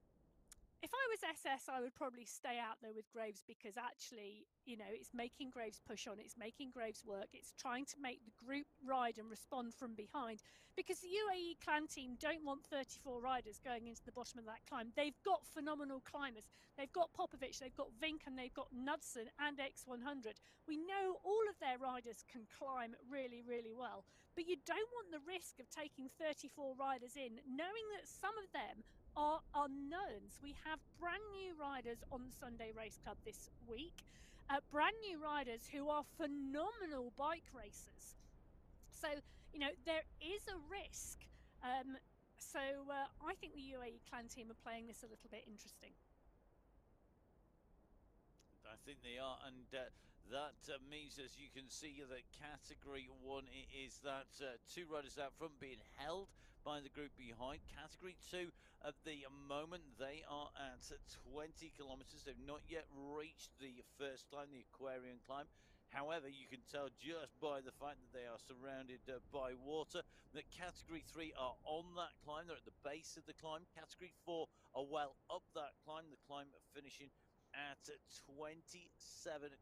If I was SS, I would probably stay out there with Graves, because actually, it's making Graves push on, it's making Graves work, it's trying to make the group ride and respond from behind, because the UAE clan team don't want 34 riders going into the bottom of that climb. They've got phenomenal climbers. They've got Popovic, they've got Vink, and they've got Knudsen and X100. We know all of their riders can climb really, really well, but you don't want the risk of taking 34 riders in, knowing that some of them are unknowns. We have brand new riders on the Sunday Race Club this week, brand new riders who are phenomenal bike racers. So, there is a risk. So I think the UAE clan team are playing this a little bit interesting. I think they are, and that means, as you can see, that Category 1 is that two riders out front being held by the group behind. Category 2, at the moment, they are at 20 kilometres. They've not yet reached the first climb, the Aquarian climb. However, you can tell just by the fact that they are surrounded by water that Category 3 are on that climb. They're at the base of the climb. Category 4 are well up that climb, the climb finishing at 27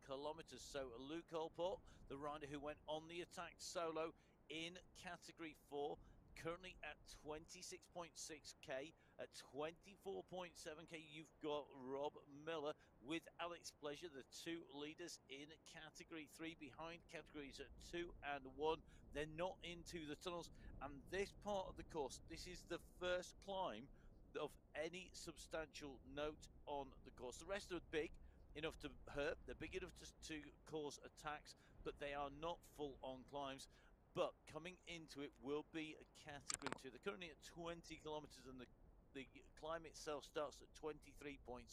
kilometres. So Luke Allport, the rider who went on the attack solo in Category 4, currently at 26.6k. At 24.7k, you've got Rob Miller with Alex Pleasure, the two leaders in Category 3. Behind categories 2 and 1, they're not into the tunnels. And this part of the course, this is the first climb of any substantial note on the course. The rest are big enough to hurt, they're big enough to cause attacks, but they are not full-on climbs. But coming into it will be a Category 2. They're currently at 20 kilometres, and the climb itself starts at 23.7.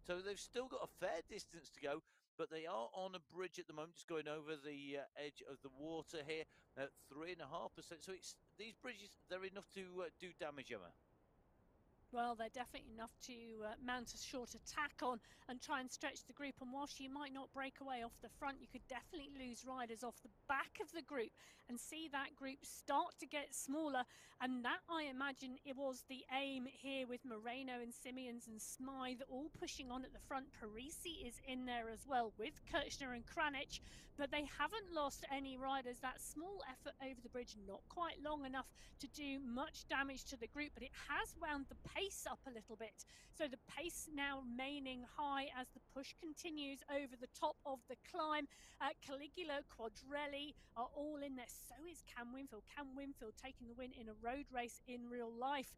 So they've still got a fair distance to go, but they are on a bridge at the moment, just going over the edge of the water here at 3.5%. So these bridges, they're enough to do damage, Emma. Well, they're definitely enough to mount a short attack on and try and stretch the group. And whilst you might not break away off the front, you could definitely lose riders off the back of the group and see that group start to get smaller. And that, I imagine, it was the aim here with Moreno and Simeons and Smythe all pushing on at the front. Parisi is in there as well with Kirchner and Kranich, but they haven't lost any riders. That small effort over the bridge, not quite long enough to do much damage to the group, but it has wound the pace up a little bit. So the pace now remaining high as the push continues over the top of the climb. Caligula, Quadrelli are all in there. So is Cam Winfield. Cam Winfield taking the win in a road race in real life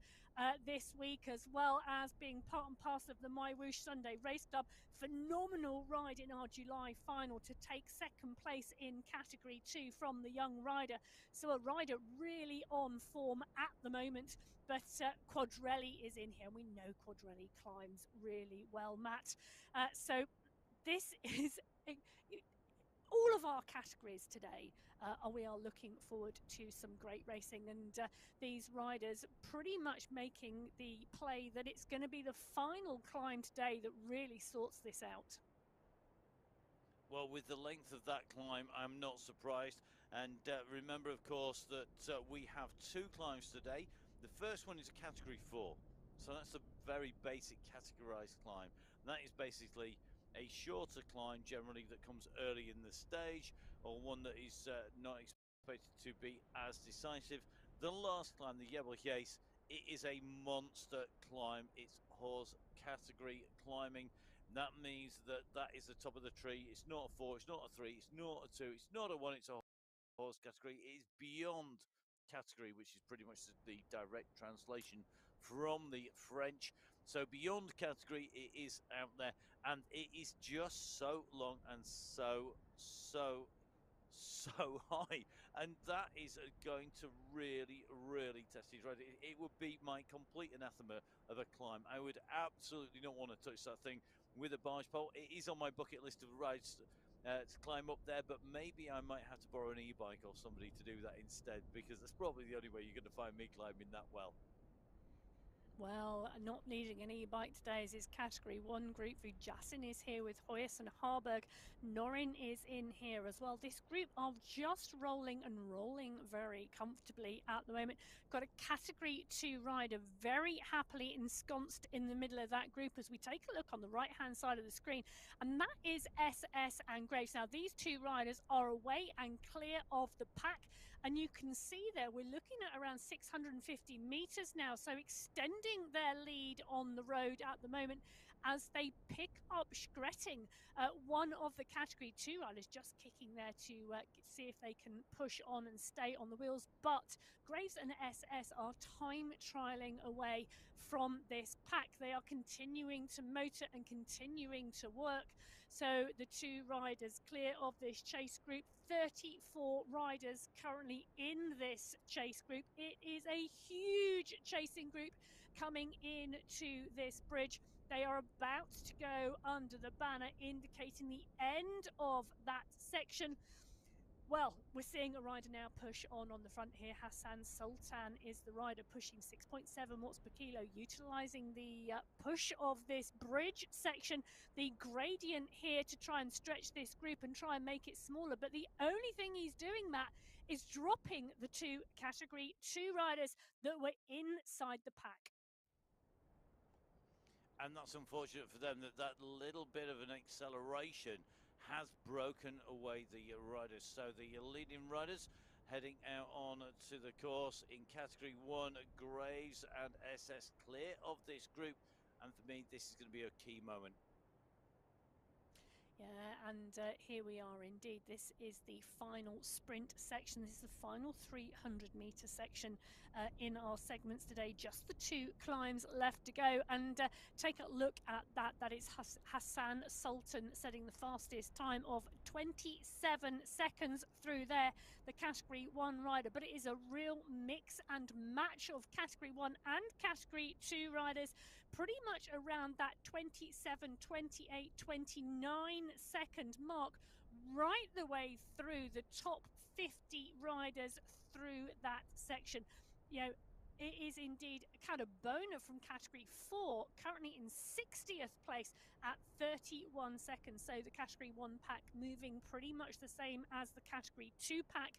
this week, as well as being part and parcel of the My Whoosh Sunday Race Club. Phenomenal ride in our July final to take second place in Category 2 from the young rider. So a rider really on form at the moment. But Quadrelli is in here, and we know Quadrelli climbs really well, Matt. So this is all of our categories today. We are looking forward to some great racing, and these riders pretty much making the play that it's going to be the final climb today that really sorts this out. Well, with the length of that climb, I'm not surprised. And remember, of course, that we have two climbs today. The first one is a Category 4. So that's a very basic categorized climb. And that is basically a shorter climb, generally, that comes early in the stage, or one that is not expected to be as decisive. The last climb, the Jebel Yais, It is a monster climb. It's horse category climbing. That means that is the top of the tree. It's not a 4, it's not a 3, it's not a 2, it's not a 1, it's a horse category. It is beyond category, which is pretty much the direct translation from the French. So beyond category, it is out there, and it is just so long and so high, and that is going to really test his road. It would be my complete anathema of a climb. I would absolutely not want to touch that thing with a barge pole. It is on my bucket list of rides to climb up there, but maybe I might have to borrow an e-bike or somebody to do that instead, because that's probably the only way you're going to find me climbing that well. Well, not needing an e-bike today is his Category 1 group. Vujasin is here with Hoyes and Harburg. Norin is in here as well. This group are just rolling very comfortably at the moment. Got a Category 2 rider very happily ensconced in the middle of that group as we take a look on the right-hand side of the screen, and that is SS and Graves. Now, these two riders are away and clear of the pack, and you can see there we're looking at around 650 meters now, so extending their lead on the road at the moment as they pick up Shkretting, one of the Category 2 riders, just kicking there to see if they can push on and stay on the wheels. But Graves and SS are time trialing away from this pack. They are continuing to motor and continuing to work. So the two riders clear of this chase group. 34 riders currently in this chase group. It is a huge chasing group coming in to this bridge. They are about to go under the banner, indicating the end of that section. Well, we're seeing a rider now push on the front here. Hassan Sultan is the rider pushing 6.7 watts per kilo, utilizing the push of this bridge section, the gradient here to try and stretch this group and try and make it smaller. But the only thing he's doing, Matt, is dropping the two Category 2 riders that were inside the pack. And that's unfortunate for them, that little bit of an acceleration has broken away the riders. So the leading riders heading out on to the course in Category 1, Graves and SS clear of this group. And for me, this is going to be a key moment. Yeah, and here we are indeed. This is the final sprint section. This is the final 300-meter section in our segments today. Just the two climbs left to go. And take a look at that. That is Hassan Sultan setting the fastest time of 27 seconds through there, the Category 1 rider. But it is a real mix and match of Category 1 and Category 2 riders, pretty much around that 27, 28, 29 second mark, right the way through the top 50 riders through that section. You know, it is indeed a kind of boner from Category 4, currently in 60th place at 31 seconds. So the Category 1 pack moving pretty much the same as the Category 2 pack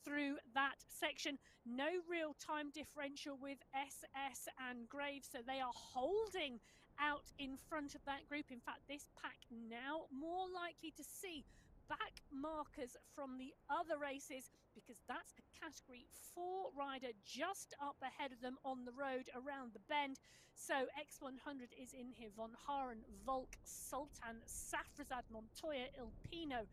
through that section. No real time differential with SS and Graves, so they are holding out in front of that group. In fact, this pack now more likely to see back markers from the other races, because that's a Category 4 rider just up ahead of them on the road around the bend. So X100 is in here. Von Haren, Volk, Sultan, Safrazad, Montoya, Ilpino,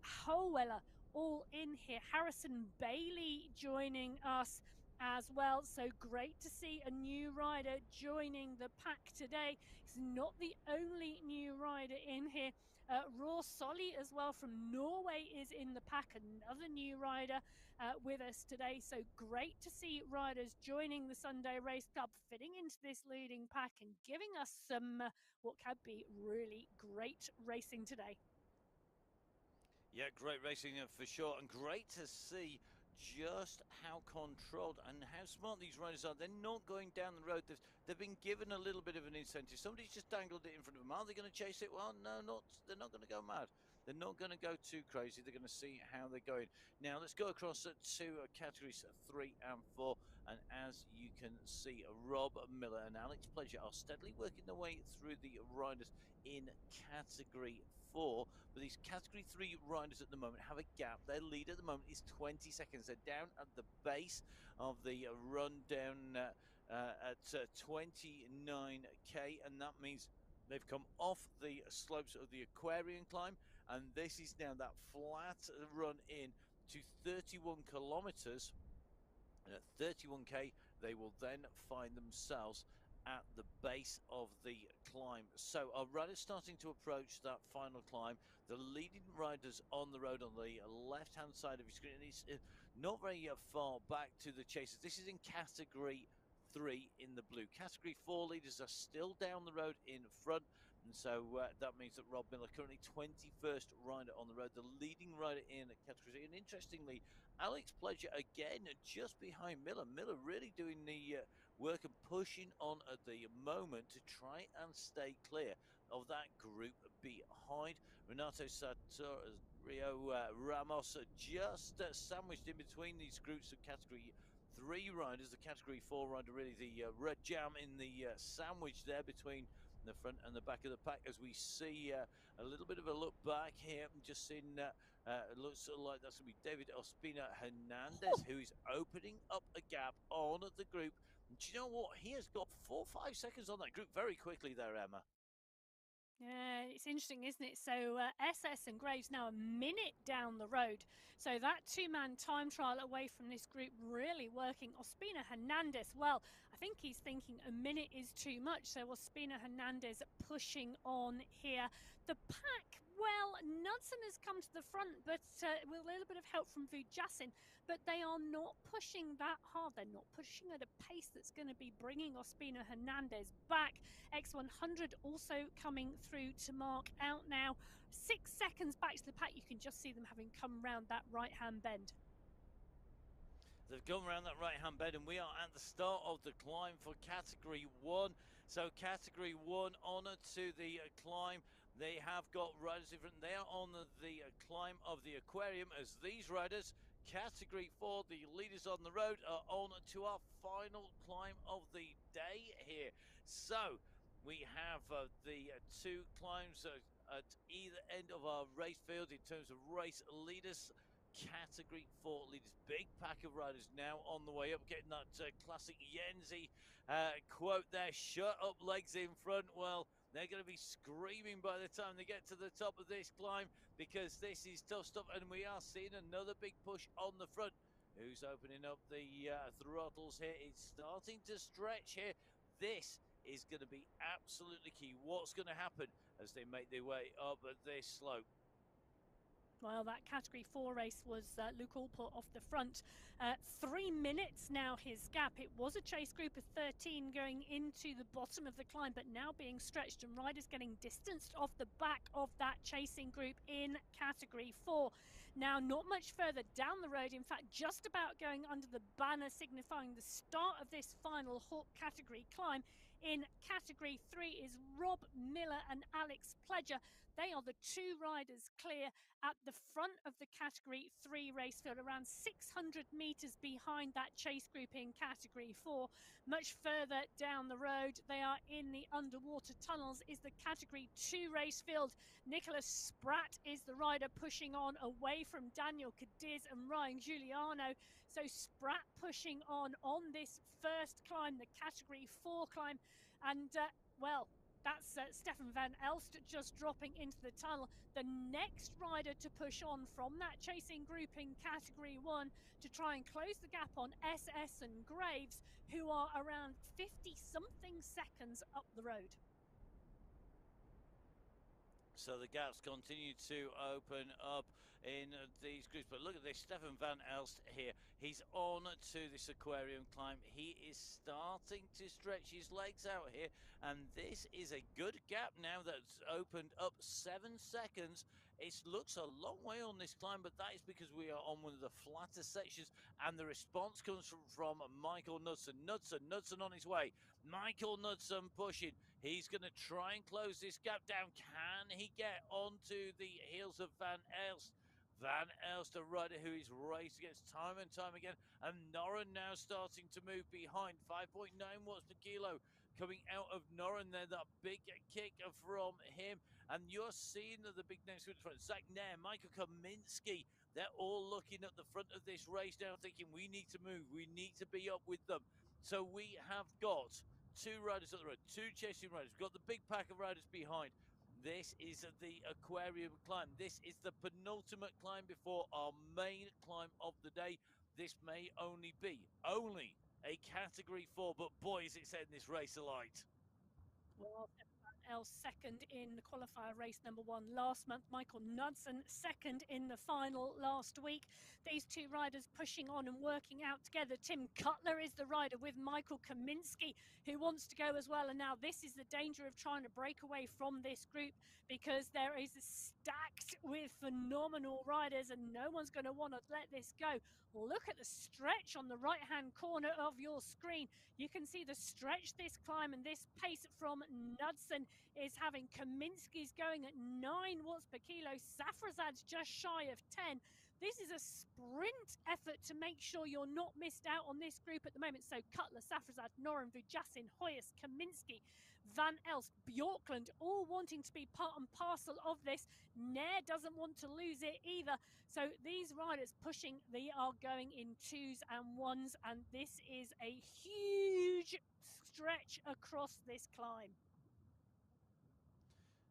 Howeller, all in here. Harrison Bailey joining us as well. So great to see a new rider joining the pack today. He's not the only new rider in here. Raw Solly as well from Norway is in the pack, another new rider with us today. So great to see riders joining the Sunday Race Club, fitting into this leading pack and giving us some what could be really great racing today. Yeah, great racing for sure, and great to see just how controlled and how smart these riders are. They're not going down the road. They've been given a little bit of an incentive. Somebody's just dangled it in front of them. Are they going to chase it? Well, no, not. They're not going to go mad. They're not going to go too crazy. They're going to see how they're going. Now, let's go across to categories 3 and 4. And as you can see, Rob Miller and Alex Pleasure are steadily working their way through the riders in category 4. But these Category 3 riders at the moment have a gap. Their lead at the moment is 20 seconds. They're down at the base of the run down at 29k, and that means they've come off the slopes of the Aquarium climb, and this is now that flat run in to 31 kilometers. And at 31k, they will then find themselves at the base of the climb. So our runners starting to approach that final climb. The leading riders on the road on the left-hand side of your screen. It's not very far back to the chasers. This is in Category 3 in the blue. Category 4 leaders are still down the road in front. And so that means that Rob Miller, currently 21st rider on the road, the leading rider in Category 3. And interestingly, Alex Pledger again just behind Miller. Miller really doing the work and pushing on at the moment to try and stay clear of that group behind. Renato Rio Ramos just sandwiched in between these groups of Category 3 riders. The Category 4 rider, really the red jam in the sandwich there between the front and the back of the pack, as we see a little bit of a look back here. Just in it looks like that's going to be David Ospina Hernandez, who is opening up a gap on the group. And do you know what? He has got 4 or 5 seconds on that group very quickly there, Emma. Yeah, it's interesting, isn't it? So SS and Graves now a minute down the road. So that two-man time trial away from this group really working. Ospina Hernandez, well, I think he's thinking a minute is too much. So Ospina Hernandez pushing on here. The pack, well, Knudsen has come to the front, but with a little bit of help from Vujasin. But they are not pushing that hard. They're not pushing at a pace that's going to be bringing Ospina Hernandez back. X100 also coming through to mark out now. 6 seconds back to the pack. You can just see them having come round that right-hand bend. They've gone around that right-hand bend, and we are at the start of the climb for Category 1. So Category 1 on to the climb. They have got riders different. They are on the climb of the Aquarium, as these riders, Category 4, the leaders on the road, are on to our final climb of the day here. So we have the two climbs at either end of our race field in terms of race leaders. Category 4 leaders, big pack of riders now on the way up, getting that classic Yenzi quote there, shut up legs in front. Well, they're going to be screaming by the time they get to the top of this climb, because this is tough stuff, and we are seeing another big push on the front. Who's opening up the throttles here? It's starting to stretch here. This is going to be absolutely key. What's going to happen as they make their way up this slope? Well, that Category 4 race was Luke Allport off the front. 3 minutes now his gap. It was a chase group of 13 going into the bottom of the climb, but now being stretched and riders getting distanced off the back of that chasing group in Category 4. Now, not much further down the road, in fact, just about going under the banner signifying the start of this final Hawk category climb. In Category 3 is Rob Miller and Alex Pledger. They are the two riders clear at the front of the Category 3 race field, around 600 metres behind that chase group in Category 4. Much further down the road, they are in the underwater tunnels, is the Category 2 race field. Nicholas Spratt is the rider pushing on away from Daniel Cadiz and Ryan Giuliano. So Spratt pushing on this first climb, the Category 4 climb. And, well, that's Stefan van Elst just dropping into the tunnel. The next rider to push on from that chasing group in Category 1 to try and close the gap on SS and Graves, who are around 50-something seconds up the road. So the gaps continue to open up in these groups. But look at this, Stefan van Elst here. He's on to this Aquarium climb. He is starting to stretch his legs out here. And this is a good gap now that's opened up 7 seconds. It looks a long way on this climb, but that is because we are on one of the flatter sections. And the response comes from Michael Knudsen. Knudsen on his way. Michael Knudsen pushing. He's going to try and close this gap down. Can he get onto the heels of Van Elst? Van Elst, a rider who is raced against time and time again. And Noren now starting to move behind. 5.9 watts per kilo coming out of Norrin there. That big kick from him. And you're seeing the big names in front. Zach Nair, Michael Kaminsky, they're all looking at the front of this race now thinking we need to move. We need to be up with them. So we have got two riders at the road, two chasing riders. We've got the big pack of riders behind. This is the aquarium climb. This is the penultimate climb before our main climb of the day. This may only be a category 4, but boy, is it setting this race alight. Well, else second in the qualifier race number 1 last month. Michael Knudsen second in the final last week. These two riders pushing on and working out together. Tim Cutler is the rider with Michael Kaminsky, who wants to go as well. And now this is the danger of trying to break away from this group, because there is stacked with phenomenal riders and no one's going to want to let this go. Look at the stretch on the right-hand corner of your screen. You can see the stretch this climb and this pace from Knudsen is having. Kaminsky's going at 9 watts per kilo. Safrazad's just shy of 10. This is a sprint effort to make sure you're not missed out on this group at the moment. So Cutler, Safrazad, Noren, Vujasin, Hoyas, Kaminsky, Van Elst, Bjorkland, all wanting to be part and parcel of this. Nair doesn't want to lose it either. So these riders pushing, they are going in 2s and 1s, and this is a huge stretch across this climb.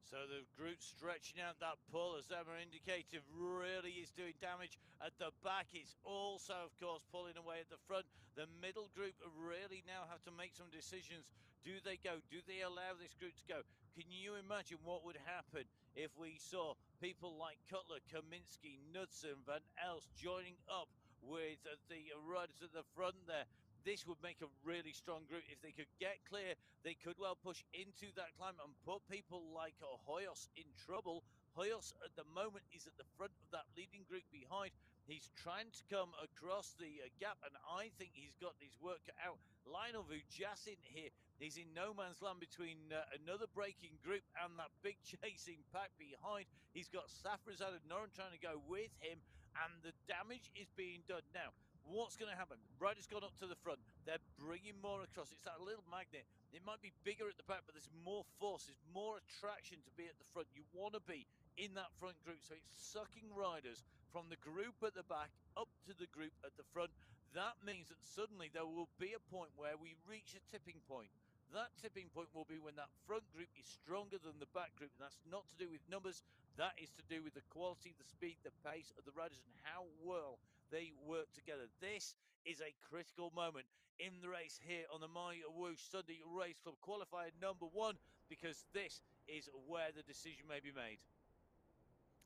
So the group stretching out that pull, as Emma indicated, really is doing damage at the back. It's also, of course, pulling away at the front. The middle group really now have to make some decisions. Do they go? Do they allow this group to go? Can you imagine what would happen if we saw people like Cutler, Kaminsky, Knudsen, Van Elst joining up with the riders at the front there? This would make a really strong group. If they could get clear, they could well push into that climb and put people like Hoyos in trouble. Hoyos at the moment is at the front of that leading group behind. He's trying to come across the gap, and I think he's got his work cut out. Lionel Vujasin here is in no man's land between another braking group and that big chasing pack behind. He's got Safrazad and Noren trying to go with him, and the damage is being done now. What's going to happen? Rider's gone up to the front. They're bringing more across. It's that little magnet. It might be bigger at the back, but there's more force. There's more attraction to be at the front. You want to be in that front group. So it's sucking riders from the group at the back up to the group at the front. That means that suddenly there will be a point where we reach a tipping point. That tipping point will be when that front group is stronger than the back group. And that's not to do with numbers. That is to do with the quality, the speed, the pace of the riders and how well they work together. This is a critical moment in the race here on the My Whoosh Sunday Race Club qualifier number 1, because this is where the decision may be made.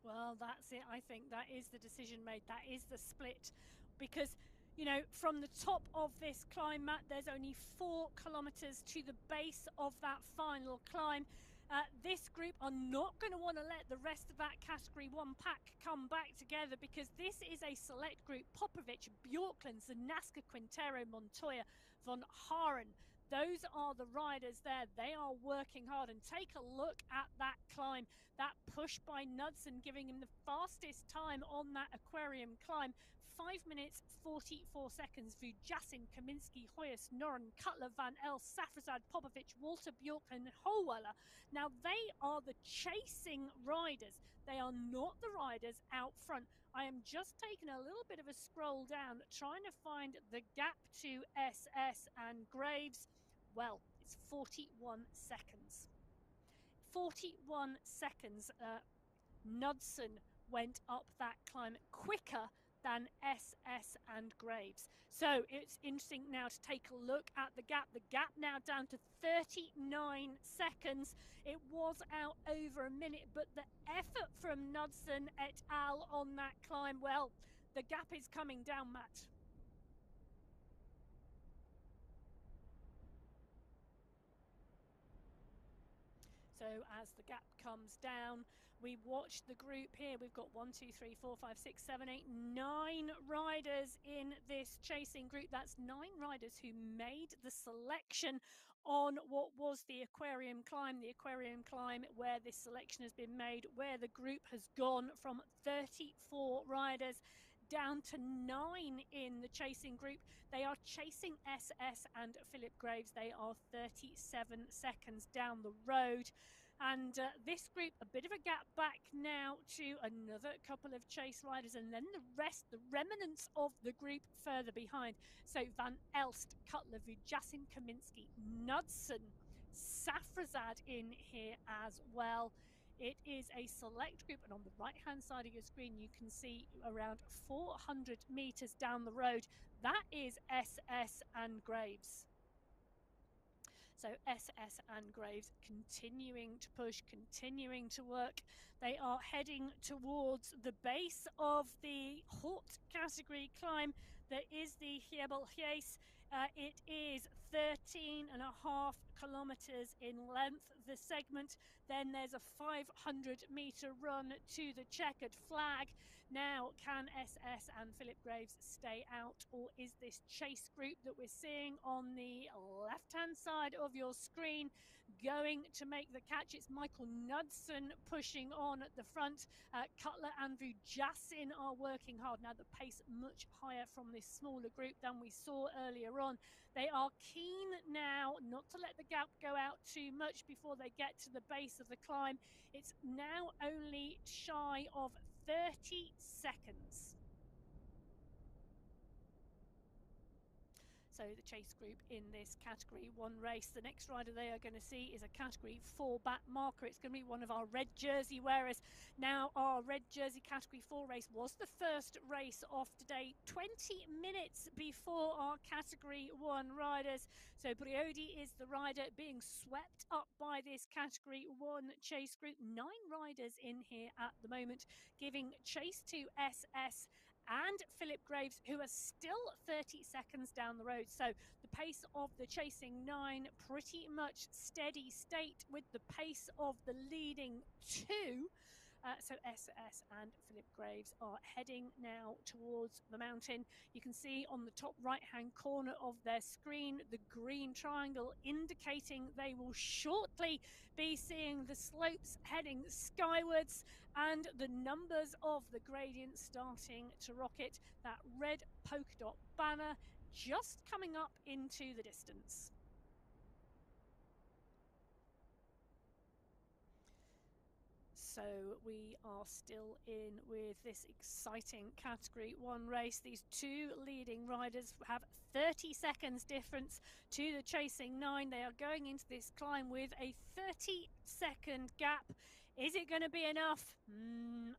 Well, that's it. I think that is the decision made. That is the split, because, you know, from the top of this climb, Matt, there's only 4 kilometers to the base of that final climb. This group are not going to want to let the rest of that category 1 pack come back together, because this is a select group. Popovic, Bjorkland, Zanaska, Quintero, Montoya, Von Haren. Those are the riders there. They are working hard. And take a look at that climb. That push by Knudsen giving him the fastest time on that aquarium climb. 5 minutes, 44 seconds. Vujasin, Kaminsky, Hoyas, Noren, Cutler, Van Elst, Safrazad, Popovic, Walter, Bjorkland, and Holweller. Now, they are the chasing riders. They are not the riders out front. I am just taking a little bit of a scroll down, trying to find the gap to SS and Graves. Well, it's 41 seconds. 41 seconds. Knudsen went up that climb quicker than SS and Graves. So it's interesting now to take a look at the gap. The gap now down to 39 seconds. It was out over a minute, but the effort from Knudsen et al. On that climb, well, the gap is coming down, Matt. So as the gap comes down, we watch the group here. We've got 1, 2, 3, 4, 5, 6, 7, 8, 9 riders in this chasing group. That's 9 riders who made the selection on what was the aquarium climb. The aquarium climb where this selection has been made, where the group has gone from 34 riders down to 9 in the chasing group. They are chasing SS and Philip Graves. They are 37 seconds down the road. And this group, a bit of a gap back now to another couple of chase riders, and then the rest, the remnants of the group further behind. So Van Elst, Cutler, Vujasin, Kaminsky, Knudsen, Safrazad in here as well. It is a select group, and on the right-hand side of your screen, you can see around 400 meters down the road. That is SS and Graves. So SS and Graves continuing to push, continuing to work. They are heading towards the base of the hot category climb. There is the Jebel Heis. It is 13.5 kilometers in length, the segment. Then there's a 500-meter run to the checkered flag. Now, can SS and Philip Graves stay out, or is this chase group that we're seeing on the left-hand side of your screen going to make the catch? It's Michael Knudsen pushing on at the front. Cutler and Vujasin are working hard. Now, the pace much higher from this smaller group than we saw earlier on. They are keen now not to let the gap go out too much before they get to the base of the climb. It's now only shy of 30 seconds. So the chase group in this category 1 race, the next rider they are going to see is a category 4 back marker. It's going to be one of our red jersey wearers. Now, our red jersey category 4 race was the first race of today, 20 minutes before our category 1 riders. So Briodi is the rider being swept up by this category 1 chase group. 9 riders in here at the moment, giving chase to SS and Philip Graves, who are still 30 seconds down the road. So the pace of the chasing 9 pretty much steady state with the pace of the leading 2. So SS and Philip Graves are heading now towards the mountain. You can see on the top right-hand corner of their screen the green triangle indicating they will shortly be seeing the slopes heading skywards and the numbers of the gradient starting to rocket. That red polka dot banner just coming up into the distance. So we are still in with this exciting category 1 race. These 2 leading riders have 30 seconds difference to the chasing 9. They are going into this climb with a 30-second gap. Is it going to be enough?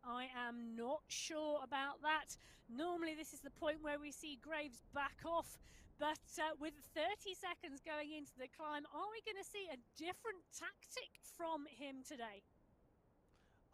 I am not sure about that. Normally this is the point where we see Graves back off. But with 30 seconds going into the climb, are we going to see a different tactic from him today?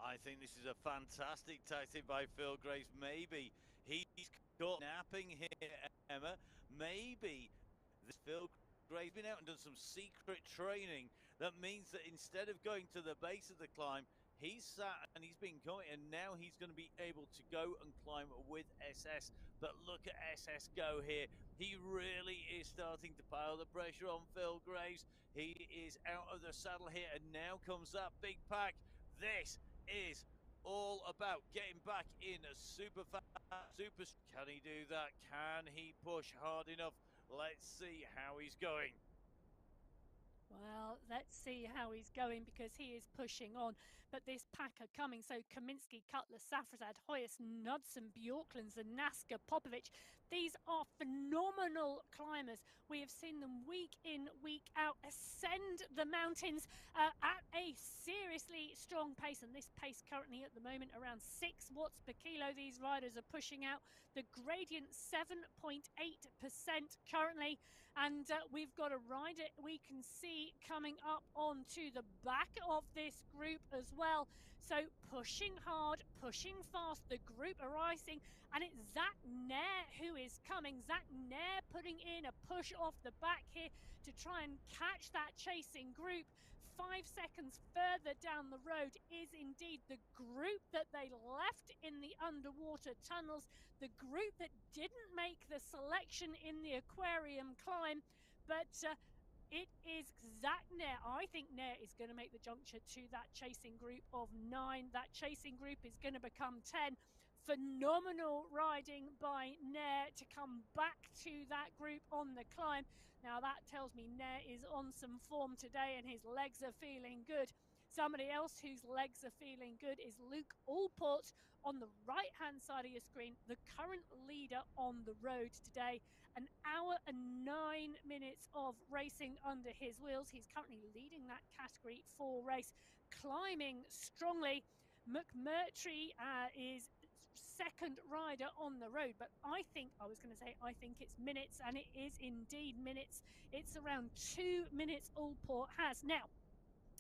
I think this is a fantastic tactic by Phil Graves. Maybe he's caught napping here, Emma. Maybe this Phil Graves been out and done some secret training. That means that instead of going to the base of the climb, he's sat and he's been going, and now he's going to be able to go and climb with SS. But look at SS go here. He really is starting to pile the pressure on Phil Graves. He is out of the saddle here, and now comes that big pack. This is all about getting back in a super fast, super. Can he do that? Can he push hard enough? Let's see how he's going. Well, let's see how he's going, because he is pushing on. But this pack are coming. So Kaminsky, Cutler, Safrazad, Hoyas, Knudsen, Bjorklund, Zanaska, Popovic. These are phenomenal climbers. We have seen them week in, week out ascend the mountains at a seriously strong pace. And this pace currently at the moment around 6 watts per kilo. These riders are pushing out. The gradient 7.8% currently. And we've got a rider we can see coming up onto the back of this group as well. So pushing hard, pushing fast, the group are rising, and it's Zach Nair who is coming. Zach Nair putting in a push off the back here to try and catch that chasing group. 5 seconds further down the road is indeed the group that they left in the underwater tunnels, the group that didn't make the selection in the aquarium climb, but it is Zach Nair. I think Nair is going to make the juncture to that chasing group of 9. That chasing group is going to become 10. Phenomenal riding by Nair to come back to that group on the climb. Now that tells me Nair is on some form today and his legs are feeling good. Somebody else whose legs are feeling good is Luke Allport on the right-hand side of your screen, the current leader on the road today. An hour and 9 minutes of racing under his wheels. He's currently leading that Category 4 race, climbing strongly. McMurtry is second rider on the road, but I think it's minutes, and it is indeed minutes. It's around 2 minutes Allport has. Now,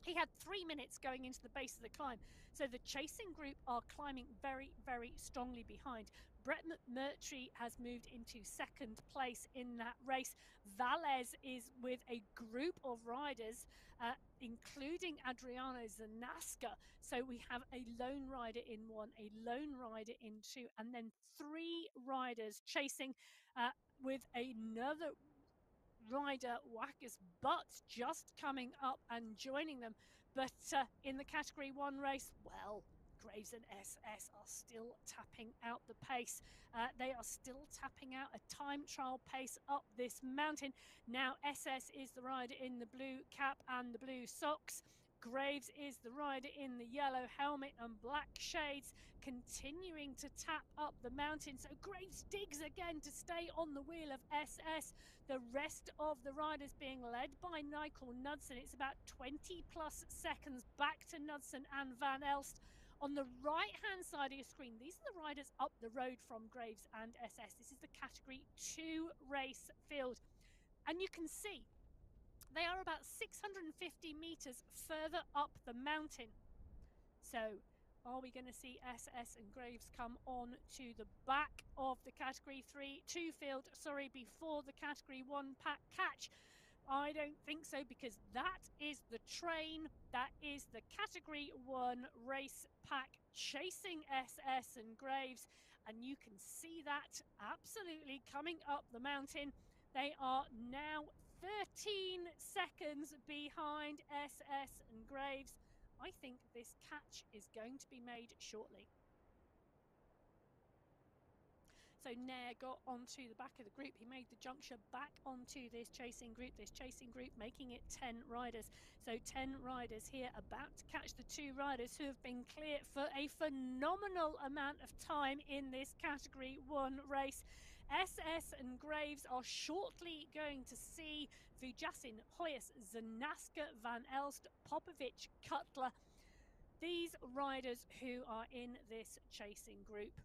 he had 3 minutes going into the base of the climb. So the chasing group are climbing very, very strongly behind. Brett McMurtry has moved into second place in that race. Valles is with a group of riders, including Adriano Zanaska. So we have a lone rider in one, a lone rider in two, and then 3 riders chasing with another rider, Wacker's Butts, just coming up and joining them. But in the Category 1 race, well, Graves and SS are still tapping out the pace. They are still tapping out a time trial pace up this mountain. Now, SS is the rider in the blue cap and the blue socks. Graves is the rider in the yellow helmet and black shades, continuing to tap up the mountain. So Graves digs again to stay on the wheel of SS. The rest of the riders being led by Nigel Knudsen. It's about 20 plus seconds back to Knudsen and Van Elst. On the right-hand side of your screen, these are the riders up the road from Graves and SS. This is the Category 2 race field. And you can see they are about 650 meters further up the mountain. So are we going to see SS and Graves come on to the back of the Category 2 field, before the Category 1 pack catch? I don't think so, because that is the train. That is the Category 1 race pack chasing SS and Graves. And you can see that absolutely coming up the mountain. They are now 13 seconds behind SS and Graves. I think this catch is going to be made shortly. So Nair got onto the back of the group. He made the juncture back onto this chasing group making it 10 riders. So 10 riders here about to catch the 2 riders who have been clear for a phenomenal amount of time in this Category 1 race. SS and Graves are shortly going to see Vujasin, Hoyas, Zanaska, Van Elst, Popovic, Cutler. These riders who are in this chasing group.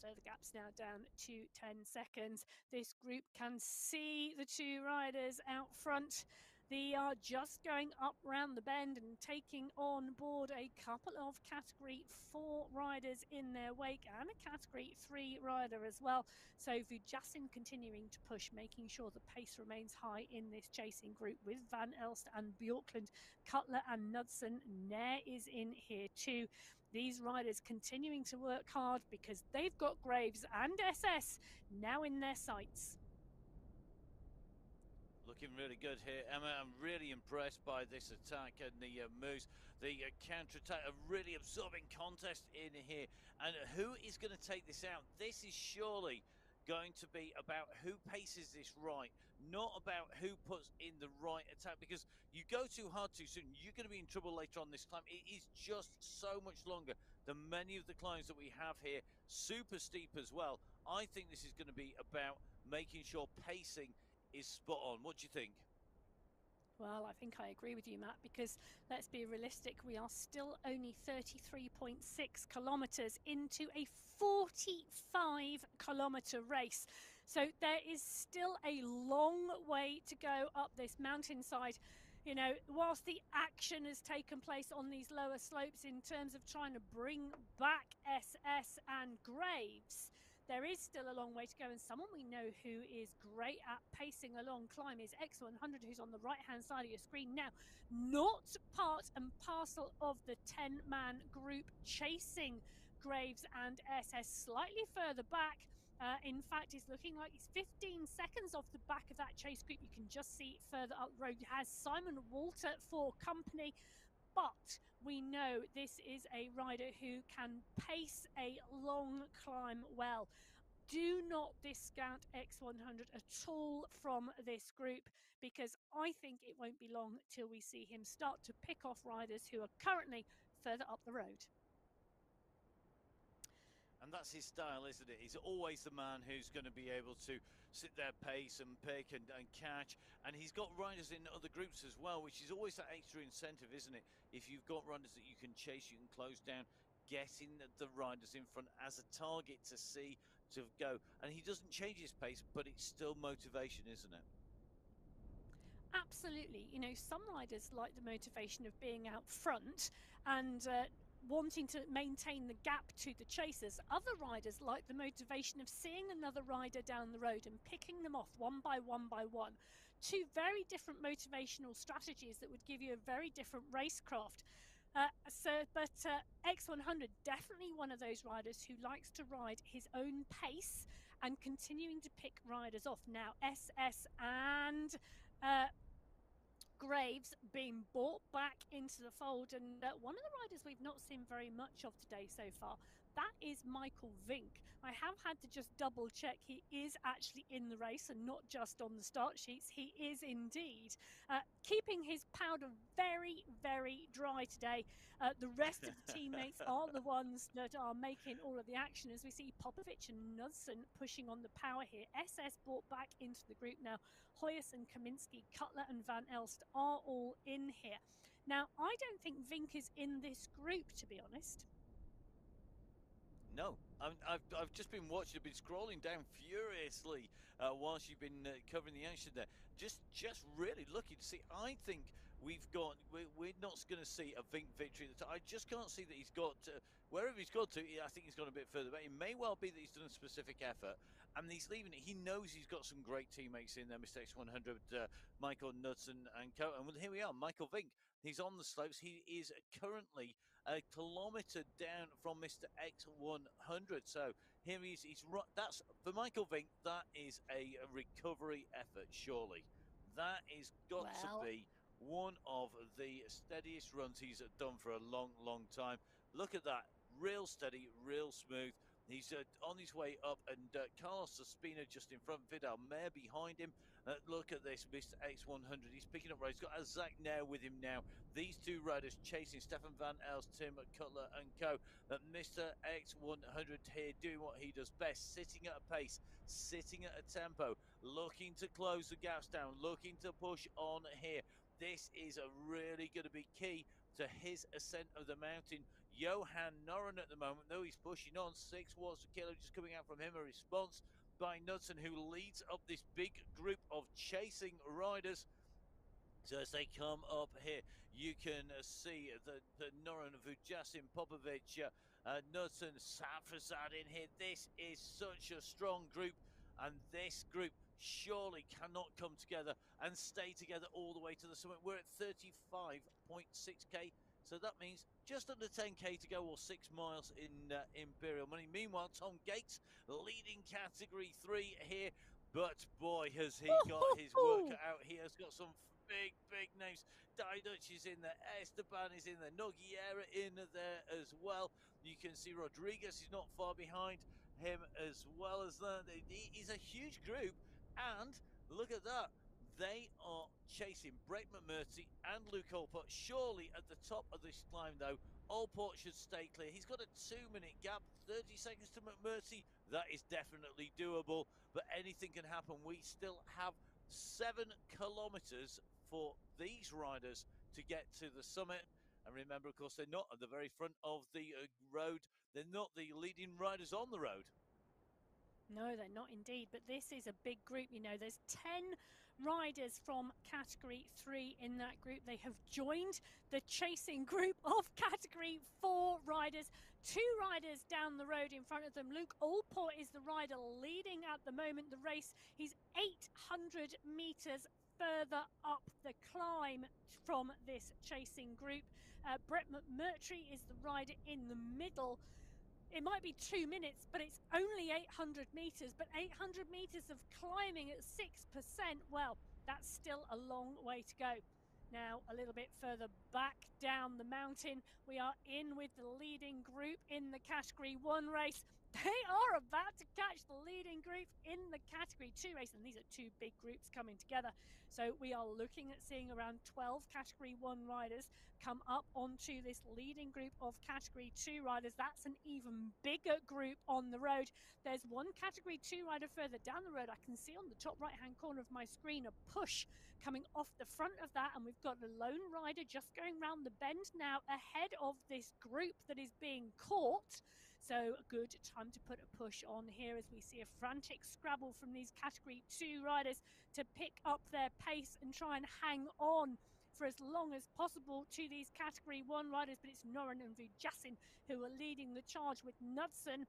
So the gap's now down to 10 seconds. This group can see the 2 riders out front. They are just going up round the bend and taking on board a couple of Category 4 riders in their wake, and a Category 3 rider as well. So Vujasin continuing to push, making sure the pace remains high in this chasing group with Van Elst and Bjorklund, Cutler and Knudsen. Nair is in here too. These riders continuing to work hard because they've got Graves and SS now in their sights. Looking really good here, Emma. I'm really impressed by this attack and the moves, the counter-attack, a really absorbing contest in here. And who is going to take this out? This is surely going to be about who paces this right, not about who puts in the right attack, because you go too hard too soon, you're going to be in trouble later on this climb. It is just so much longer than many of the climbs that we have here, super steep as well. I think this is going to be about making sure pacing is spot on. What do you think? Well, I think I agree with you, Matt, because let's be realistic. We are still only 33.6 kilometres into a 45-kilometre race. So there is still a long way to go up this mountainside. You know, whilst the action has taken place on these lower slopes in terms of trying to bring back SS and Graves, there is still a long way to go, and someone we know who is great at pacing a long climb is X100, who's on the right-hand side of your screen now. Not part and parcel of the 10-man group chasing Graves and SS, slightly further back. In fact, it's looking like it's 15 seconds off the back of that chase group. You can just see further up the road. It has Simon Walter for company. but we know this is a rider who can pace a long climb well. Do not discount X100 at all from this group, because I think it won't be long till we see him start to pick off riders who are currently further up the road. And that's his style, isn't it? He's always the man who's going to be able to sit there, pace and pick and catch. And he's got riders in other groups as well, which is always that extra incentive, isn't it? If you've got riders that you can chase, you can close down, getting the riders in front as a target to see to go. And he doesn't change his pace, but it's still motivation, isn't it? Absolutely. You know, some riders like the motivation of being out front and wanting to maintain the gap to the chasers. Other riders like the motivation of seeing another rider down the road and picking them off one by one by one. Two very different motivational strategies that would give you a very different racecraft. X100, definitely one of those riders who likes to ride his own pace and continuing to pick riders off. Now, SS and Graves being brought back into the fold, and one of the riders we've not seen very much of today so far, that is Michael Vink. I have had to just double check he is actually in the race and not just on the start sheets. He is indeed, keeping his powder very, very dry today. The rest of the teammates are the ones that are making all of the action, as we see Popovic and Knudsen pushing on the power here. SS brought back into the group now. Hoyas and Kaminsky, Cutler and Van Elst are all in here. Now, I don't think Vink is in this group, to be honest. No, I've just been watching. I've been scrolling down furiously whilst you've been covering the action there. Just really looking to see. I think we're not going to see a Vink victory at the time. I just can't see that he's got wherever he's got to. I think he's gone a bit further. But it may well be that he's done a specific effort and he's leaving it. He knows he's got some great teammates in there. Mr. X100, Michael Knudsen and co. And here we are, Michael Vink. He's on the slopes. He is currently a kilometre down from Mr. X100. So here he is. That's for Michael Vink. That is a recovery effort, surely. That is got to be one of the steadiest runs he's done for a long, long time. Look at that. Real steady, real smooth. He's on his way up, and Carlos Ospina just in front, Vidal Mayer behind him. Look at this, Mr. X100. He's picking up roads. He's got a Zach now with him now. These two riders chasing Stefan Van Els, Tim Cutler and co. Mr. X100 here doing what he does best, sitting at a pace, sitting at a tempo, looking to close the gaps down, looking to push on here. This is really going to be key to his ascent of the mountain. Johan Noren at the moment, though he's pushing on, 6 watts a kilo just coming out from him. A response by Knudsen, who leads up this big group of chasing riders. So as they come up here, you can see the Noren, Vujasin, Popovic, Knudsen, Safrazad in here. This is such a strong group, and this group surely cannot come together and stay together all the way to the summit. We're at 35.6k. So that means just under 10k to go, or 6 miles in Imperial money. Meanwhile, Tom Gates leading category 3 here. But boy, has he got his work out. He has got some big names. Diduch is in there. Esteban is in there. Nogueira in there as well. You can see Rodriguez is not far behind him as well as that. He's a huge group. And look at that. They are chasing Brett McMurtry and Luke Allport. Surely at the top of this climb, though, Allport should stay clear. He's got a 2-minute gap, 30 seconds to McMurtry. That is definitely doable, but anything can happen. We still have 7 kilometres for these riders to get to the summit. And remember, of course, they're not at the very front of the road. They're not the leading riders on the road. No, they're not indeed, but this is a big group. You know, there's 10 riders from category 3 in that group. They have joined the chasing group of category 4 riders. 2 riders down the road in front of them. Luke Allport is the rider leading at the moment the race. He's 800 meters further up the climb from this chasing group. Brett McMurtry is the rider in the middle. It might be 2 minutes, but it's only 800 meters. But 800 meters of climbing at 6%, well, that's still a long way to go. Now, a little bit further back down the mountain, we are in with the leading group in the Category 1 race. They are about to catch the leading group in the Category 2 race, and these are two big groups coming together. So we are looking at seeing around 12 Category 1 riders come up onto this leading group of Category 2 riders. That's an even bigger group on the road. There's one Category 2 rider further down the road. I can see on the top right-hand corner of my screen a push coming off the front of that, and we've got a lone rider just going round the bend now ahead of this group that is being caught. So a good time to put a push on here as we see a frantic scrabble from these Category 2 riders to pick up their pace and try and hang on for as long as possible to these Category 1 riders. But it's Noren and Vujassin who are leading the charge with Knudsen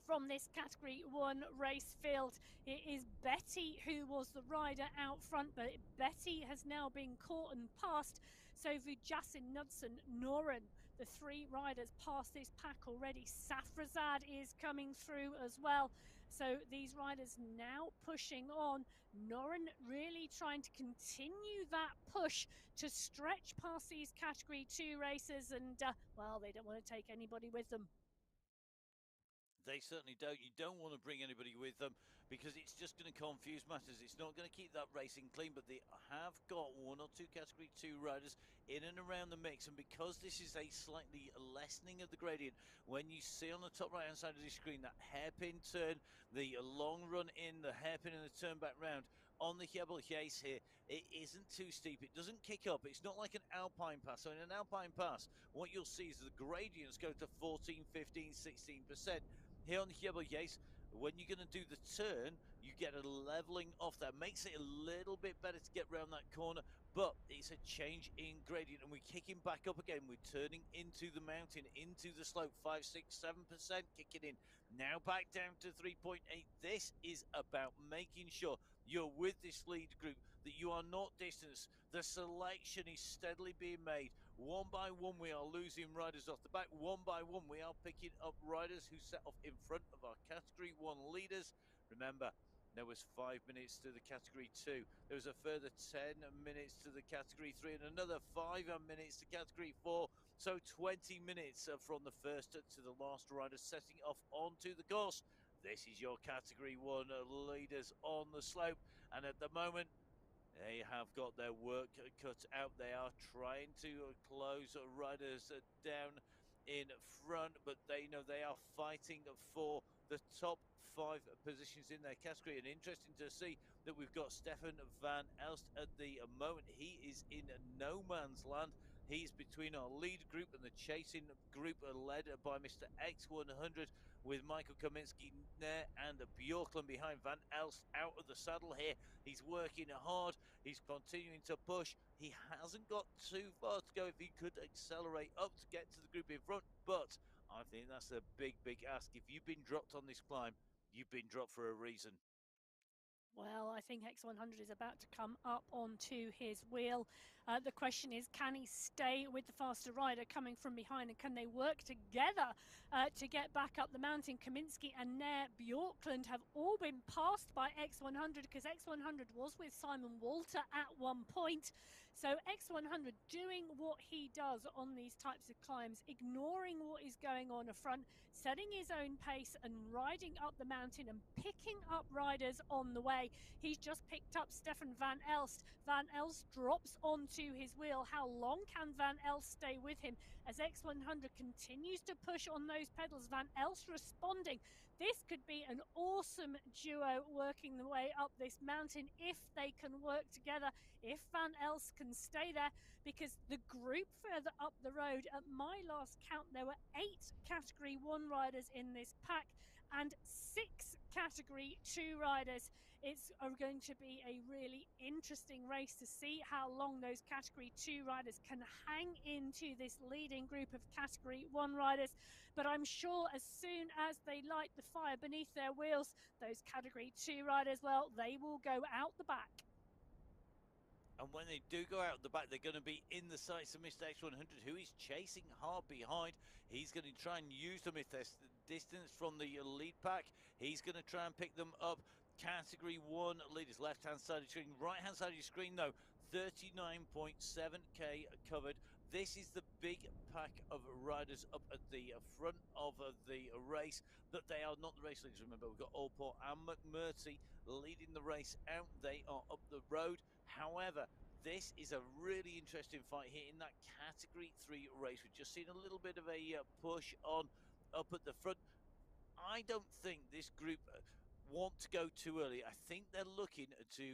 from this Category 1 race field. It is Betty who was the rider out front, but Betty has now been caught and passed. So Vujassin, Knudsen, Noren, the three riders past this pack already. Safrazad is coming through as well. So these riders now pushing on. Noren really trying to continue that push to stretch past these Category 2 racers, and well, they don't want to take anybody with them. They certainly don't. You don't want to bring anybody with them because it's just going to confuse matters. It's not going to keep that racing clean, but they have got one or two Category 2 riders in and around the mix. And because this is a slightly lessening of the gradient, when you see on the top right-hand side of the screen that hairpin turn, the long run in, the hairpin and the turn back round, on the Headwind here, it isn't too steep. It doesn't kick up. It's not like an alpine pass. So in an alpine pass, what you'll see is the gradients go to 14, 15, 16%. Here on the Headwind, when you're going to do the turn, you get a leveling off that. Makes it a little bit better to get around that corner, but it's a change in gradient, and we're kicking back up again. We're turning into the mountain, into the slope, 5, 6, 7% kicking in. Now back down to 3.8. This is about making sure you're with this lead group, that you are not distanced. The selection is steadily being made. One by one, we are losing riders off the back. One by one, we are picking up riders who set off in front of our Category 1 leaders. Remember, there was 5 minutes to the Category 2. There was a further 10 minutes to the Category 3 and another 5 minutes to Category 4. So 20 minutes from the first to the last rider setting off onto the course. This is your Category 1 leaders on the slope. And at the moment, they have got their work cut out. They are trying to close riders down in front, but they know they are fighting for the top 5 positions in their category. And interesting to see that we've got Stefan van Elst at the moment. He is in no man's land. He's between our lead group and the chasing group led by Mr. X100 with Michael Kaminski there and Bjorklund behind. Van Elst out of the saddle here. He's working hard. He's continuing to push. He hasn't got too far to go if he could accelerate up to get to the group in front, but I think that's a big, big ask. If you've been dropped on this climb, you've been dropped for a reason. Well, I think X100 is about to come up onto his wheel. The question is, can he stay with the faster rider coming from behind, and can they work together to get back up the mountain? Kaminski and Nair Bjorklund have all been passed by X100 because X100 was with Simon Walter at one point. So X100 doing what he does on these types of climbs, ignoring what is going on in front, setting his own pace and riding up the mountain and picking up riders on the way. He's just picked up Stefan van Elst. Van Elst drops onto his wheel. How long can Van Elst stay with him as X100 continues to push on those pedals? Van Elst responding. This could be an awesome duo working the way up this mountain if they can work together, if Van Elst can stay there, because the group further up the road, at my last count, there were 8 Category 1 riders in this pack and 6 Category 2 riders. It's going to be a really interesting race to see how long those Category 2 riders can hang into this leading group of Category 1 riders. But I'm sure as soon as they light the fire beneath their wheels, those Category 2 riders, well, they will go out the back. And when they do go out the back, they're going to be in the sights of Mr. X100, who is chasing hard behind. He's going to try and use them if there's distance from the lead pack. He's going to try and pick them up. Category 1 leaders, left-hand side of your screen. Right-hand side of your screen, though, 39.7k covered. This is the big pack of riders up at the front of the race, but they are not the race leaders. Remember, we've got Allport and McMurtry leading the race out. They are up the road. However, this is a really interesting fight here in that Category 3 race. We've just seen a little bit of a push on up at the front. I don't think this group want to go too early. I think they're looking to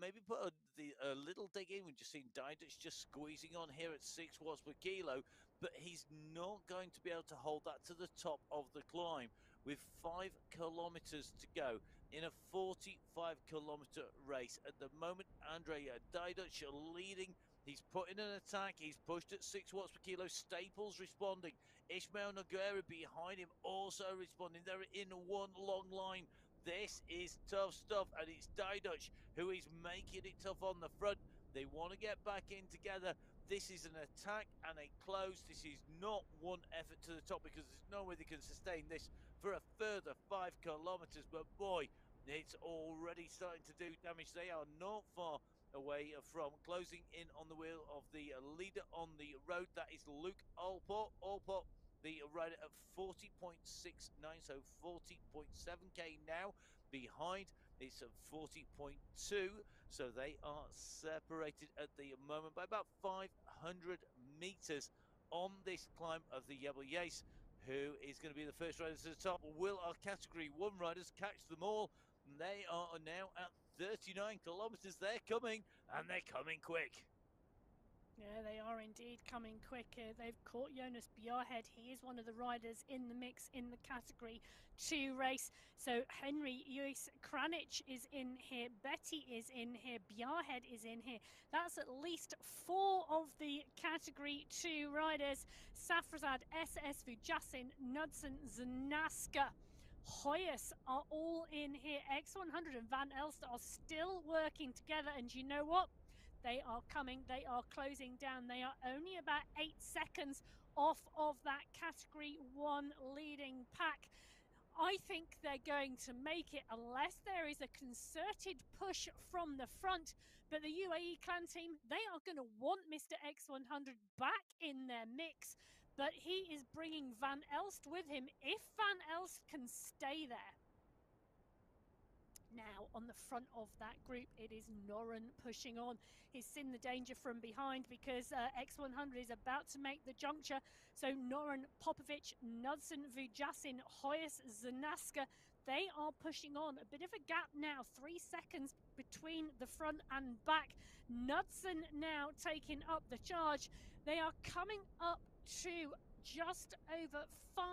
maybe put a little dig in. We've just seen Didich just squeezing on here at 6 watts per kilo, but he's not going to be able to hold that to the top of the climb with 5 kilometers to go in a 45-kilometer race. At the moment, Andrei Didich leading. He's put in an attack. He's pushed at 6 watts per kilo. Staples responding. Ishmael Nogueira behind him also responding. They're in one long line. This is tough stuff, and it's Didich who is making it tough on the front. They want to get back in together. This is an attack and a close. This is not one effort to the top because there's no way they can sustain this for a further 5 kilometers. But boy, it's already starting to do damage. They are not far away from closing in on the wheel of the leader on the road. That is Luke Allport. Allport, the rider at 40.69, so 40.7k now. Behind, it's at 40.2, so they are separated at the moment by about 500 meters on this climb of the Jabel. Who is going to be the first rider to the top? Will our Category 1 riders catch them all? They are now at 39 kilometers. They're coming, and they're coming quick. Yeah, they are indeed coming quick. They've caught Jonas Bjarhed. He is one of the riders in the mix in the Category 2 race. So Henry Uis Kranich is in here. Betty is in here. Bjarhed is in here. That's at least 4 of the Category 2 riders. Safrazad, SS, Vujasin, Knudsen, Zanaska, Hoyas are all in here. X100 and Van Elst are still working together. And you know what? They are coming. They are closing down. They are only about 8 seconds off of that Category 1 leading pack. I think they're going to make it unless there is a concerted push from the front. But the UAE clan team, they are going to want Mr. X100 back in their mix. But he is bringing Van Elst with him if Van Elst can stay there. Now, on the front of that group, it is Noren pushing on. He's seen the danger from behind because X100 is about to make the juncture. So Noren, Popovic, Knudsen, Vujasin, Hoyas, Zanaska, they are pushing on. A bit of a gap now, 3 seconds between the front and back. Knudsen now taking up the charge. They are coming up to just over 5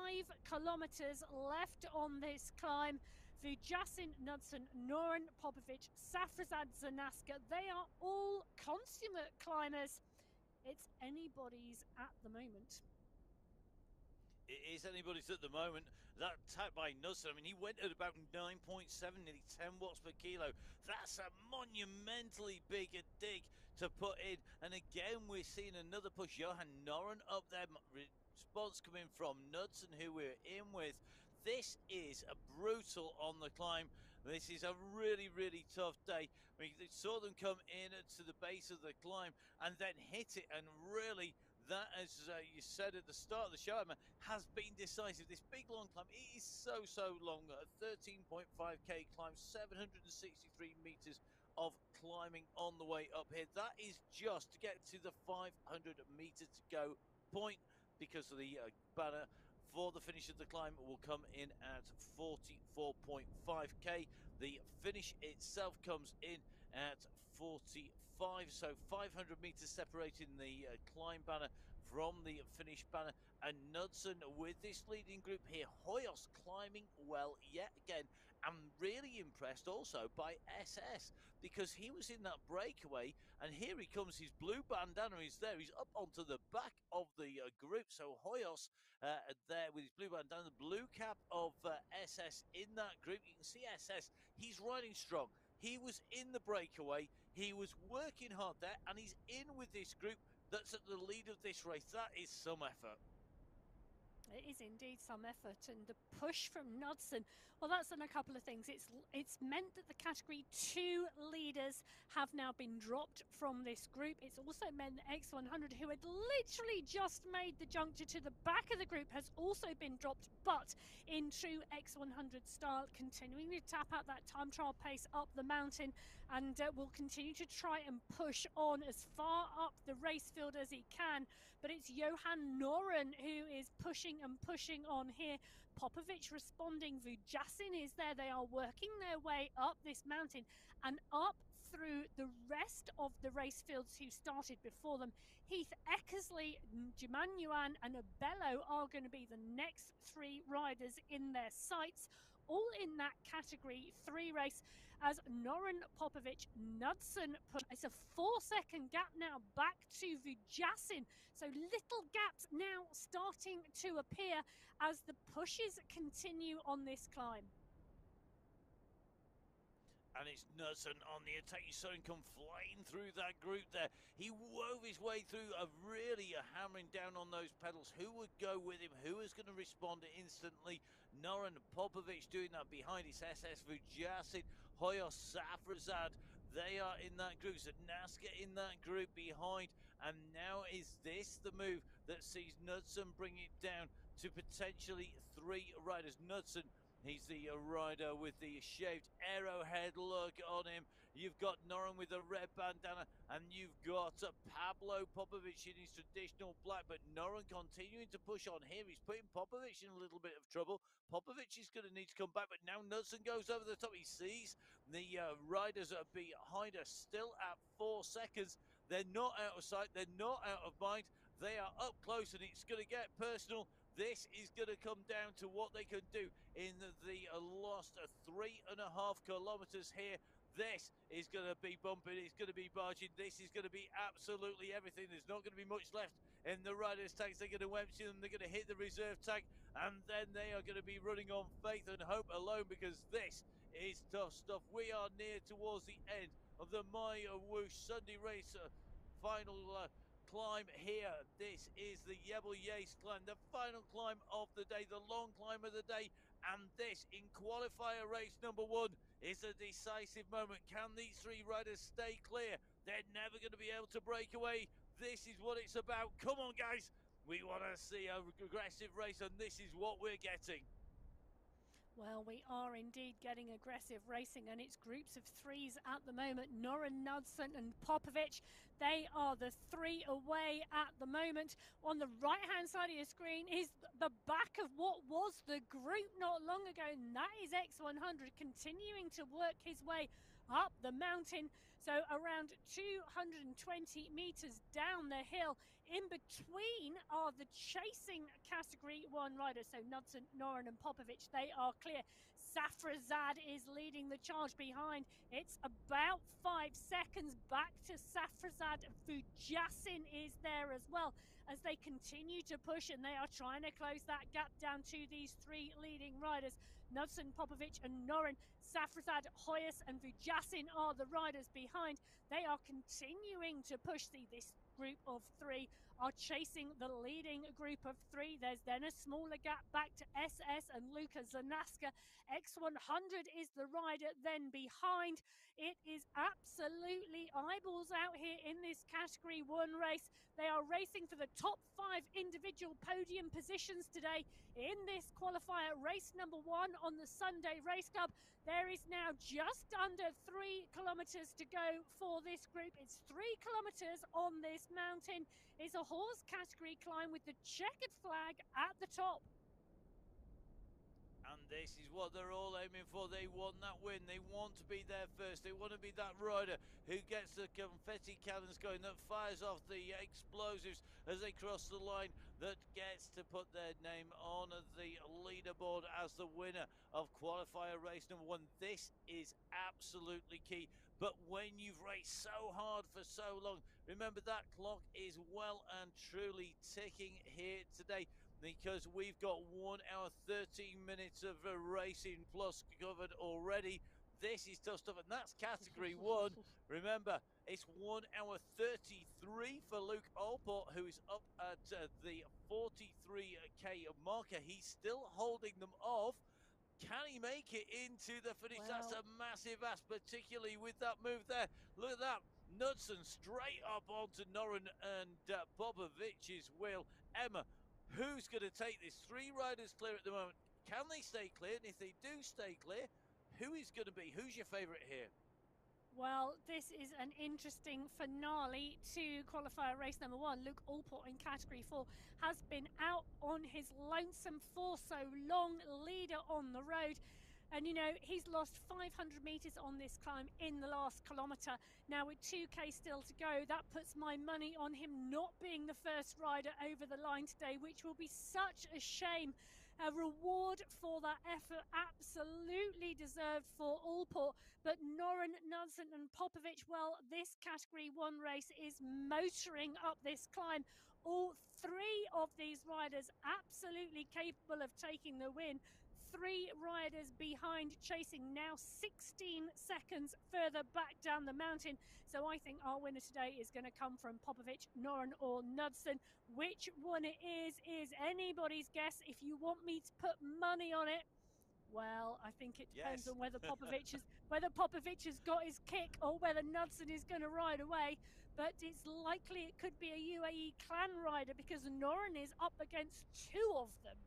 kilometers left on this climb. Vujasin, Knudsen, Noren, Popovic, Safrazad, Zanaska, they are all consummate climbers. It's anybody's at the moment. It is anybody's at the moment. That attack by Knudsen, I mean, he went at about 9.7, nearly 10 watts per kilo. That's a monumentally big dig to put in. And again, we're seeing another push. Johan Noren up there. Response coming from Knudsen, who we're in with. This is a brutal on the climb. This is a really, really tough day. We saw them come in to the base of the climb and then hit it, and really, that, as you said at the start of the show, Emma, has been decisive. This big long climb, it is so long. A 13.5k climb, 763 meters of climbing on the way up here. That is just to get to the 500 meter to go point, because of the banner for the finish of the climb will come in at 44.5k. The finish itself comes in at 45, so 500 meters separating the climb banner from the finish banner. And Knudsen with this leading group here. Hoyos climbing well yet again. I'm really impressed also by SS, because he was in that breakaway, and here he comes. His blue bandana is there. He's up onto the back of the group. So Hoyos there with his blue bandana, the blue cap of SS in that group. You can see SS, he's riding strong. He was in the breakaway. He was working hard there, and he's in with this group that's at the lead of this race. That is some effort. It is indeed some effort, and the push from Knudsen, well, that's done a couple of things. It's meant that the category 2 leaders have now been dropped from this group. It's also meant that X100, who had literally just made the juncture to the back of the group, has also been dropped, but in true X100 style, continuing to tap out that time trial pace up the mountain, and will continue to try and push on as far up the race field as he can. But it's Johan Noren who is pushing and pushing on here. Popovic responding. Vujasin is there. They are working their way up this mountain and up through the rest of the race fields who started before them. Heath Eckersley, Jimanuan and Abello are going to be the next 3 riders in their sights, all in that category 3 race, as Noren, Popovic, Knudsen push. It's a 4-second gap now back to Vujasin. So little gaps now starting to appear as the pushes continue on this climb. And it's Knudsen on the attack. You saw him come flying through that group there. He wove his way through really hammering down on those pedals. Who would go with him? Who is going to respond instantly? Noren Popovic doing that behind his SS Vujasin, Hoyos Safrazad. They are in that group. Zanaska in that group behind. And now is this the move that sees Knudsen bring it down to potentially 3 riders? Knudsen, he's the rider with the shaved arrowhead look on him. You've got Noren with the red bandana, and you've got Pablo Popovic in his traditional black. But Noren continuing to push on here. He's putting Popovic in a little bit of trouble. Popovic is going to need to come back, but now Knudsen goes over the top. He sees the riders are behind us, still at 4 seconds. They're not out of sight. They're not out of mind. They are up close, and it's going to get personal. This is going to come down to what they can do in the last 3.5 kilometers here. This is going to be bumping. It's going to be barging. This is going to be absolutely everything. There's not going to be much left in the riders' tanks. They're going to empty them. They're going to hit the reserve tank, and then they are going to be running on faith and hope alone, because this is tough stuff. We are near towards the end of the My Whoosh Sunday race final climb here. This is the Jebel Yace climb, the final climb of the day, the long climb of the day. And this, in qualifier race number 1, is a decisive moment. Can these 3 riders stay clear? They're never going to be able to break away. This is what it's about. Come on, guys. We want to see a aggressive race, and this is what we're getting. Well, we are indeed getting aggressive racing, and it's groups of 3s at the moment. Noren, Knudsen and Popovic, they are the 3 away at the moment. On the right-hand side of your screen is the back of what was the group not long ago, and that is X100 continuing to work his way up the mountain. So around 220 meters down the hill. In between are the chasing category 1 riders. So Knudsen, Noren and Popovic, they are clear. Safrazad is leading the charge behind. It's about 5 seconds back to Safrazad. Vujasin is there as well as they continue to push, and they are trying to close that gap down to these 3 leading riders. Knudsen, Popovic and Noren. Safrazad, Hoyos and Vujasin are the riders behind. They are continuing to push. This group of 3 are chasing the leading group of 3. There's then a smaller gap back to SS and Luka Zanaska. X100 is the rider then behind. It is absolutely eyeballs out here in this category 1 race. They are racing for the top 5 individual podium positions today in this qualifier race number 1 on the Sunday Race Club. There is now just under 3 kilometers to go for this group. It's 3 kilometers on this mountain. It's a horse category climb with the checkered flag at the top. And this is what they're all aiming for. They want that win. They want to be there first. They want to be that rider who gets the confetti cannons going, that fires off the explosives as they cross the line, that gets to put their name on the leaderboard as the winner of qualifier race number 1. This is absolutely key. But when you've raced so hard for so long, remember that clock is well and truly ticking here today, because we've got 1 hour 13 minutes of racing plus covered already. This is tough stuff, and that's category 1. Remember, it's 1 hour 33 for Luke Allport, who is up at the 43k marker. He's still holding them off. Can he make it into the finish? Well, that's a massive ask, particularly with that move there. Look at that. Knudsen straight up onto Noren and Popovich's wheel. Emma, who's going to take this? 3 riders clear at the moment. Can they stay clear? And if they do stay clear, who is going to be? Who's your favourite here? Well, this is an interesting finale to qualifier race number 1. Luke Allport in category 4 has been out on his lonesome for so long, leader on the road. And, you know, he's lost 500 metres on this climb in the last kilometre. Now, with 2k still to go, that puts my money on him not being the first rider over the line today, which will be such a shame. A reward for that effort absolutely deserved for Allport. But Noren, Knudsen and Popovic, well, this category 1 race is motoring up this climb. All 3 of these riders absolutely capable of taking the win. 3 riders behind, chasing now 16 seconds further back down the mountain. So I think our winner today is going to come from Popovic, Noren or Knudsen. Which one it is anybody's guess. If you want me to put money on it, well, I think it depends on whether Popovic has got his kick or whether Knudsen is going to ride away. But it's likely it could be a UAE clan rider because Noren is up against 2 of them.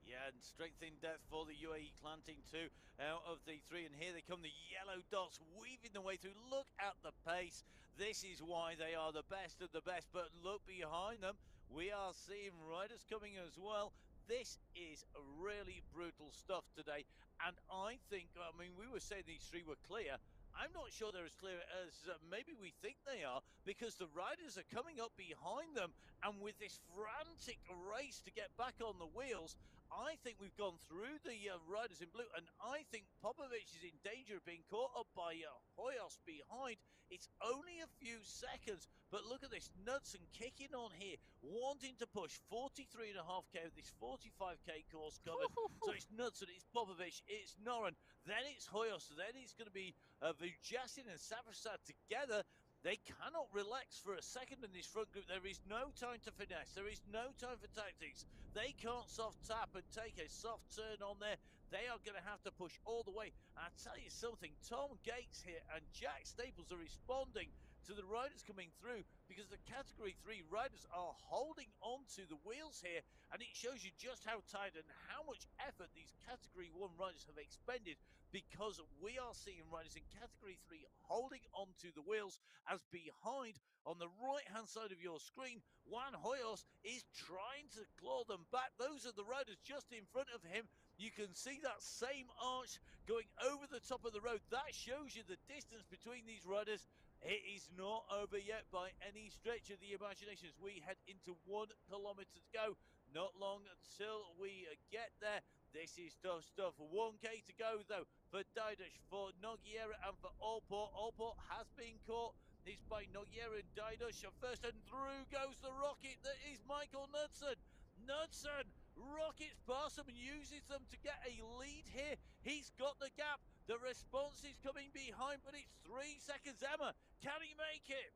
Yeah, and strength in depth for the UAE clan team too, out of the 3. And here they come, the yellow dots weaving their way through. Look at the pace. This is why they are the best of the best. But look behind them. We are seeing riders coming as well. This is really brutal stuff today. And I think, I mean, we were saying these 3 were clear. I'm not sure they're as clear as maybe we think they are, because the riders are coming up behind them, and with this frantic race to get back on the wheels, I think we've gone through the riders in blue, and I think Popovic is in danger of being caught up by Hoyos behind. It's only a few seconds, but look at this. Knudsen kicking on here, wanting to push 43.5k of this 45k course covered. So it's Knudsen, it's Popovic, it's Noren, then it's Hoyos, then it's going to be Vujasin and Savrasad together. They cannot relax for a second in this front group. There is no time to finesse. There is no time for tactics. They can't soft tap and take a soft turn on there. They are going to have to push all the way. And I'll tell you something, Tom Gates here and Jack Staples are responding to the riders coming through, because the category 3 riders are holding on to the wheels here, and it shows you just how tight and how much effort these category 1 riders have expended, because we are seeing riders in category 3 holding on to the wheels, as behind on the right hand side of your screen, Juan Hoyos is trying to claw them back. Those are the riders just in front of him. You can see that same arch going over the top of the road. That shows you the distance between these riders. It is not over yet by any stretch of the imagination as we head into 1 kilometre to go. Not long until we get there. This is tough stuff. 1k to go though for Didush, for Nogueira and for Allport. Allport has been caught. It's by Nogueira and Didush first, and through goes the rocket that is Michael Knudsen. Knudsen rockets past them and uses them to get a lead here. He's got the gap. The response is coming behind, but it's 3 seconds. Emma, can he make it?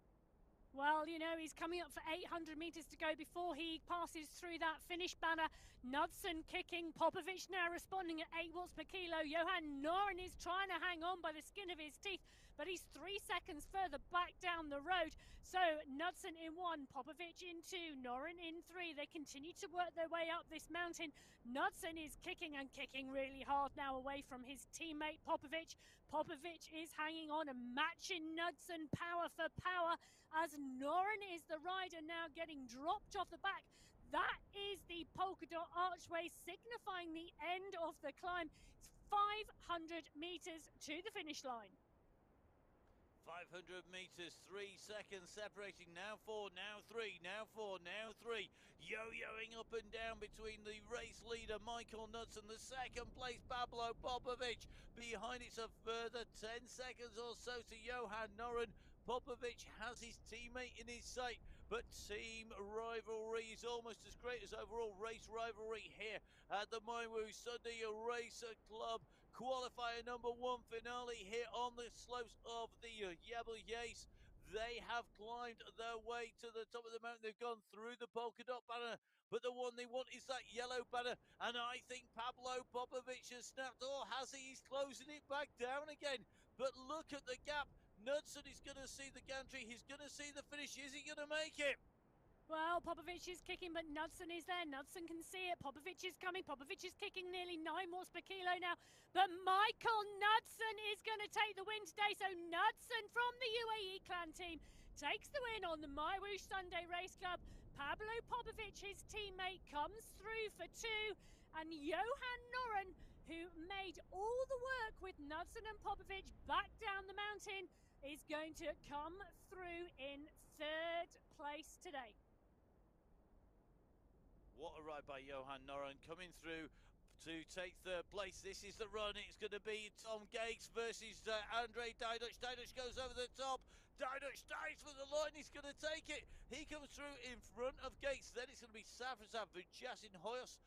Well, you know, he's coming up for 800 metres to go before he passes through that finish banner. Knudsen kicking, Popovic now responding at 8 watts per kilo. Johan Noren is trying to hang on by the skin of his teeth, but he's 3 seconds further back down the road. So Knudsen in 1, Popovic in 2, Noren in 3. They continue to work their way up this mountain. Knudsen is kicking and kicking really hard now away from his teammate Popovic. Popovic is hanging on and matching Knudsen power for power, as Noren is the rider now getting dropped off the back. That is the polka dot archway signifying the end of the climb. It's 500 metres to the finish line. 500 metres, 3 seconds separating. Now 4, now 3, now 4, now 3. Yo-yoing up and down between the race leader Michael Knudsen, the second place Pablo Popovic. Behind it's a further 10 seconds or so to Johan Noren. Popovic has his teammate in his sight, but team rivalry is almost as great as overall race rivalry here at the Wahoo Sunday Racer Club qualifier number one finale here on the slopes of the Jabel. They have climbed their way to the top of the mountain. They've gone through the polka dot banner, but the one they want is that yellow banner. And I think Pablo Popovic has snapped, or has he? He's closing it back down again. But look at the gap. Knudsen is going to see the gantry. He's going to see the finish. Is he going to make it? Well, Popovic is kicking, but Knudsen is there. Knudsen can see it. Popovic is coming. Popovic is kicking nearly 9 watts per kilo now. But Michael Knudsen is going to take the win today. So Knudsen from the UAE clan team takes the win on the MyWoosh Sunday Race Club. Pablo Popovic, his teammate, comes through for 2. And Johan Noren, who made all the work with Knudsen and Popovic back down the mountain, is going to come through in 3rd place today. What a ride by Johan Noren coming through to take 3rd place. This is the run. It's going to be Tom Gates versus Andre Diduch. Diduch goes over the top. Diduch dives for the line. He's going to take it. He comes through in front of Gates. Then it's going to be Safrasav Vujasin Hoyos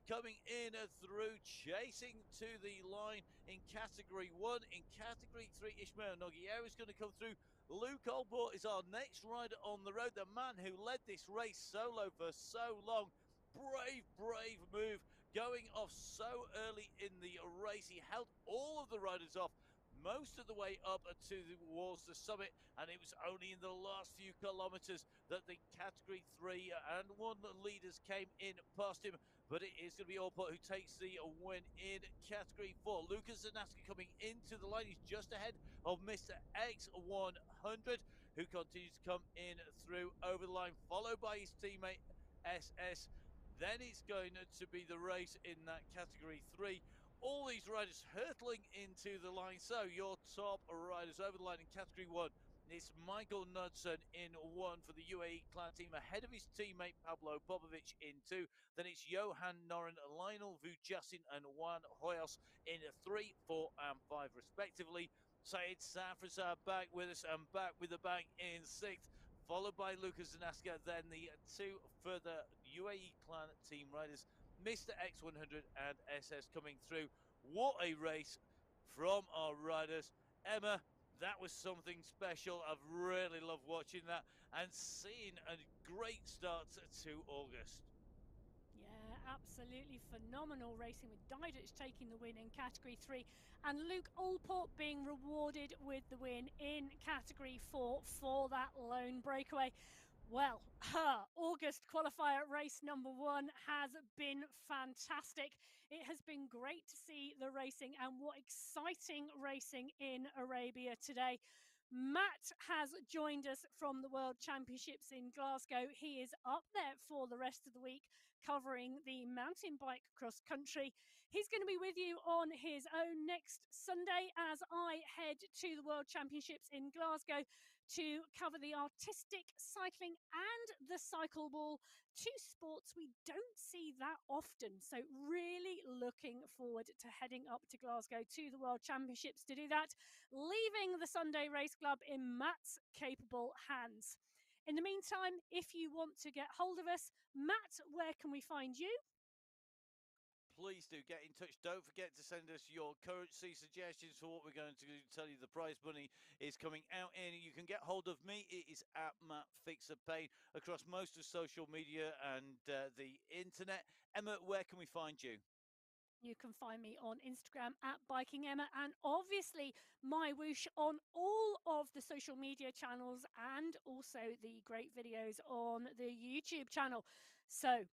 coming in through, chasing to the line in category 1. In category 3, Ishmael Nogueira is going to come through. Luke Olbort is our next rider on the road, the man who led this race solo for so long. Brave move, going off so early in the race. He held all of the riders off most of the way up towards the summit, and it was only in the last few kilometers that the category 3 and 1 leaders came in past him. But it is going to be Allport who takes the win in category 4. Lucas Zanaska coming into the line. He's just ahead of Mr. X100, who continues to come in through over the line, followed by his teammate SS. Then it's going to be the race in that category 3. All these riders hurtling into the line. So your top riders over the line in category 1. It's Michael Knudsen in 1 for the UAE clan team, ahead of his teammate Pablo Popovic in 2. Then it's Johan Noren, Lionel Vujasin and Juan Hoyos in 3, 4 and 5 respectively. Said Safrasav back with us and back with a bang in 6th, followed by Lucas Zanaska. Then the 2 further UAE clan team riders, Mr. X100 and SS coming through. What a race from our riders. Emma, that was something special. I've really loved watching that and seeing a great start to August. Yeah, absolutely phenomenal racing with Diduch taking the win in category 3 and Luke Allport being rewarded with the win in category 4 for that lone breakaway. Well, August qualifier race number 1 has been fantastic. It has been great to see the racing, and what exciting racing in Arabia today. Matt has joined us from the World Championships in Glasgow. He is up there for the rest of the week covering the mountain bike cross country. He's going to be with you on his own next Sunday as I head to the World Championships in Glasgow to cover the artistic cycling and the cycle ball, 2 sports we don't see that often. So really looking forward to heading up to Glasgow to the World Championships to do that, leaving the Sunday Race Club in Matt's capable hands. In the meantime, if you want to get hold of us, Matt, where can we find you? Please do get in touch. Don't forget to send us your currency suggestions for what we're going to tell you. The prize money is coming out in. You can get hold of me. It is at Matt Fixer Payne across most of social media and the internet. Emma, where can we find you? You can find me on Instagram at Biking Emma, and obviously my whoosh on all of the social media channels and also the great videos on the YouTube channel. So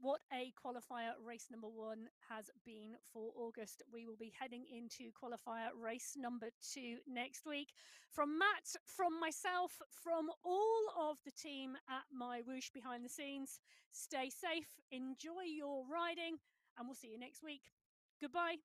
what a qualifier race number 1 has been for August. We will be heading into qualifier race number 2 next week. From Matt, from myself, from all of the team at My Whoosh behind the scenes, stay safe, enjoy your riding, and we'll see you next week. Goodbye.